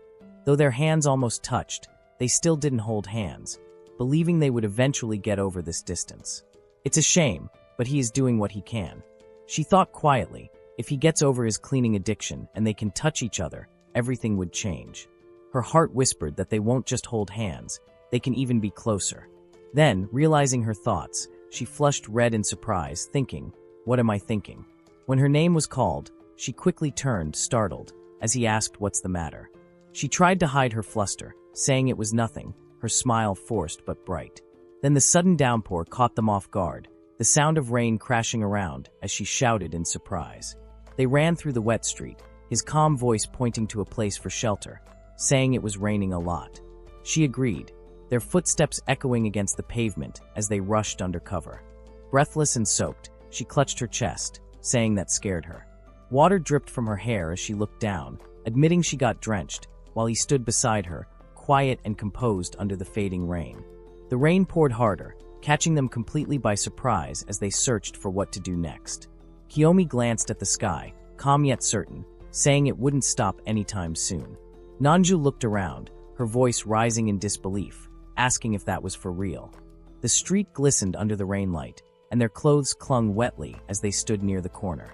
A: Though their hands almost touched, they still didn't hold hands, believing they would eventually get over this distance. It's a shame, but he is doing what he can. She thought quietly, if he gets over his cleaning addiction and they can touch each other, everything would change. Her heart whispered that they won't just hold hands, they can even be closer. Then, realizing her thoughts, she flushed red in surprise, thinking, what am I thinking? When her name was called, she quickly turned, startled, as he asked what's the matter. She tried to hide her fluster, saying it was nothing, her smile forced but bright. Then the sudden downpour caught them off guard, the sound of rain crashing around as she shouted in surprise. They ran through the wet street, his calm voice pointing to a place for shelter, saying it was raining a lot. She agreed, their footsteps echoing against the pavement as they rushed under cover. Breathless and soaked, she clutched her chest, saying that scared her. Water dripped from her hair as she looked down, admitting she got drenched, while he stood beside her, quiet and composed under the fading rain. The rain poured harder, catching them completely by surprise as they searched for what to do next. Kiyomi glanced at the sky, calm yet certain, saying it wouldn't stop anytime soon. Nanju looked around, her voice rising in disbelief, asking if that was for real. The street glistened under the rainlight, and their clothes clung wetly as they stood near the corner.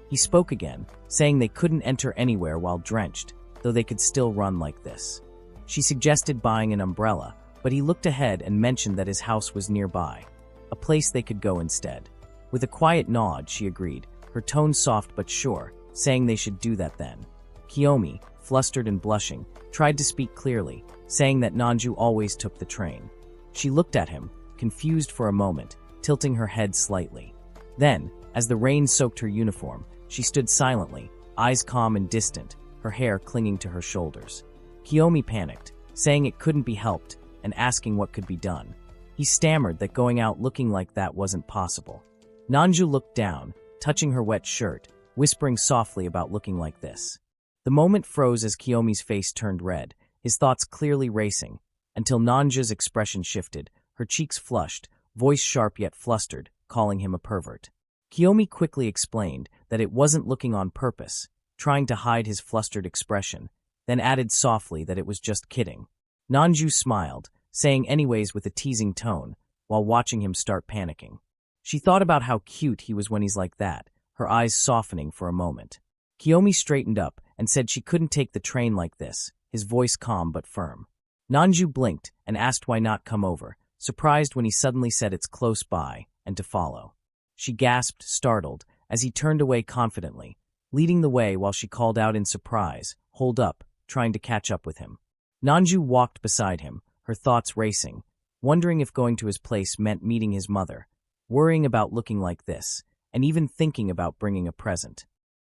A: He spoke again, saying they couldn't enter anywhere while drenched, though they could still run like this. She suggested buying an umbrella, but he looked ahead and mentioned that his house was nearby, a place they could go instead. With a quiet nod, she agreed, her tone soft but sure, saying they should do that then. Kiyomi, flustered and blushing, tried to speak clearly, saying that Nanju always took the train. She looked at him, confused for a moment, tilting her head slightly. Then, as the rain soaked her uniform, she stood silently, eyes calm and distant, her hair clinging to her shoulders. Kiyomi panicked, saying it couldn't be helped, and asking what could be done. He stammered that going out looking like that wasn't possible. Nanju looked down, touching her wet shirt, whispering softly about looking like this. The moment froze as Kiyomi's face turned red, his thoughts clearly racing, until Nanja's expression shifted, her cheeks flushed, voice sharp yet flustered, calling him a pervert. Kiyomi quickly explained that it wasn't looking on purpose, trying to hide his flustered expression, then added softly that it was just kidding. Nanju smiled, saying anyways with a teasing tone, while watching him start panicking. She thought about how cute he was when he's like that, her eyes softening for a moment. Kiyomi straightened up and said she couldn't take the train like this, his voice calm but firm. Nanju blinked and asked why not come over, surprised when he suddenly said it's close by and to follow. She gasped, startled, as he turned away confidently, leading the way while she called out in surprise, "Hold up," trying to catch up with him. Nanju walked beside him, her thoughts racing, wondering if going to his place meant meeting his mother, worrying about looking like this, and even thinking about bringing a present.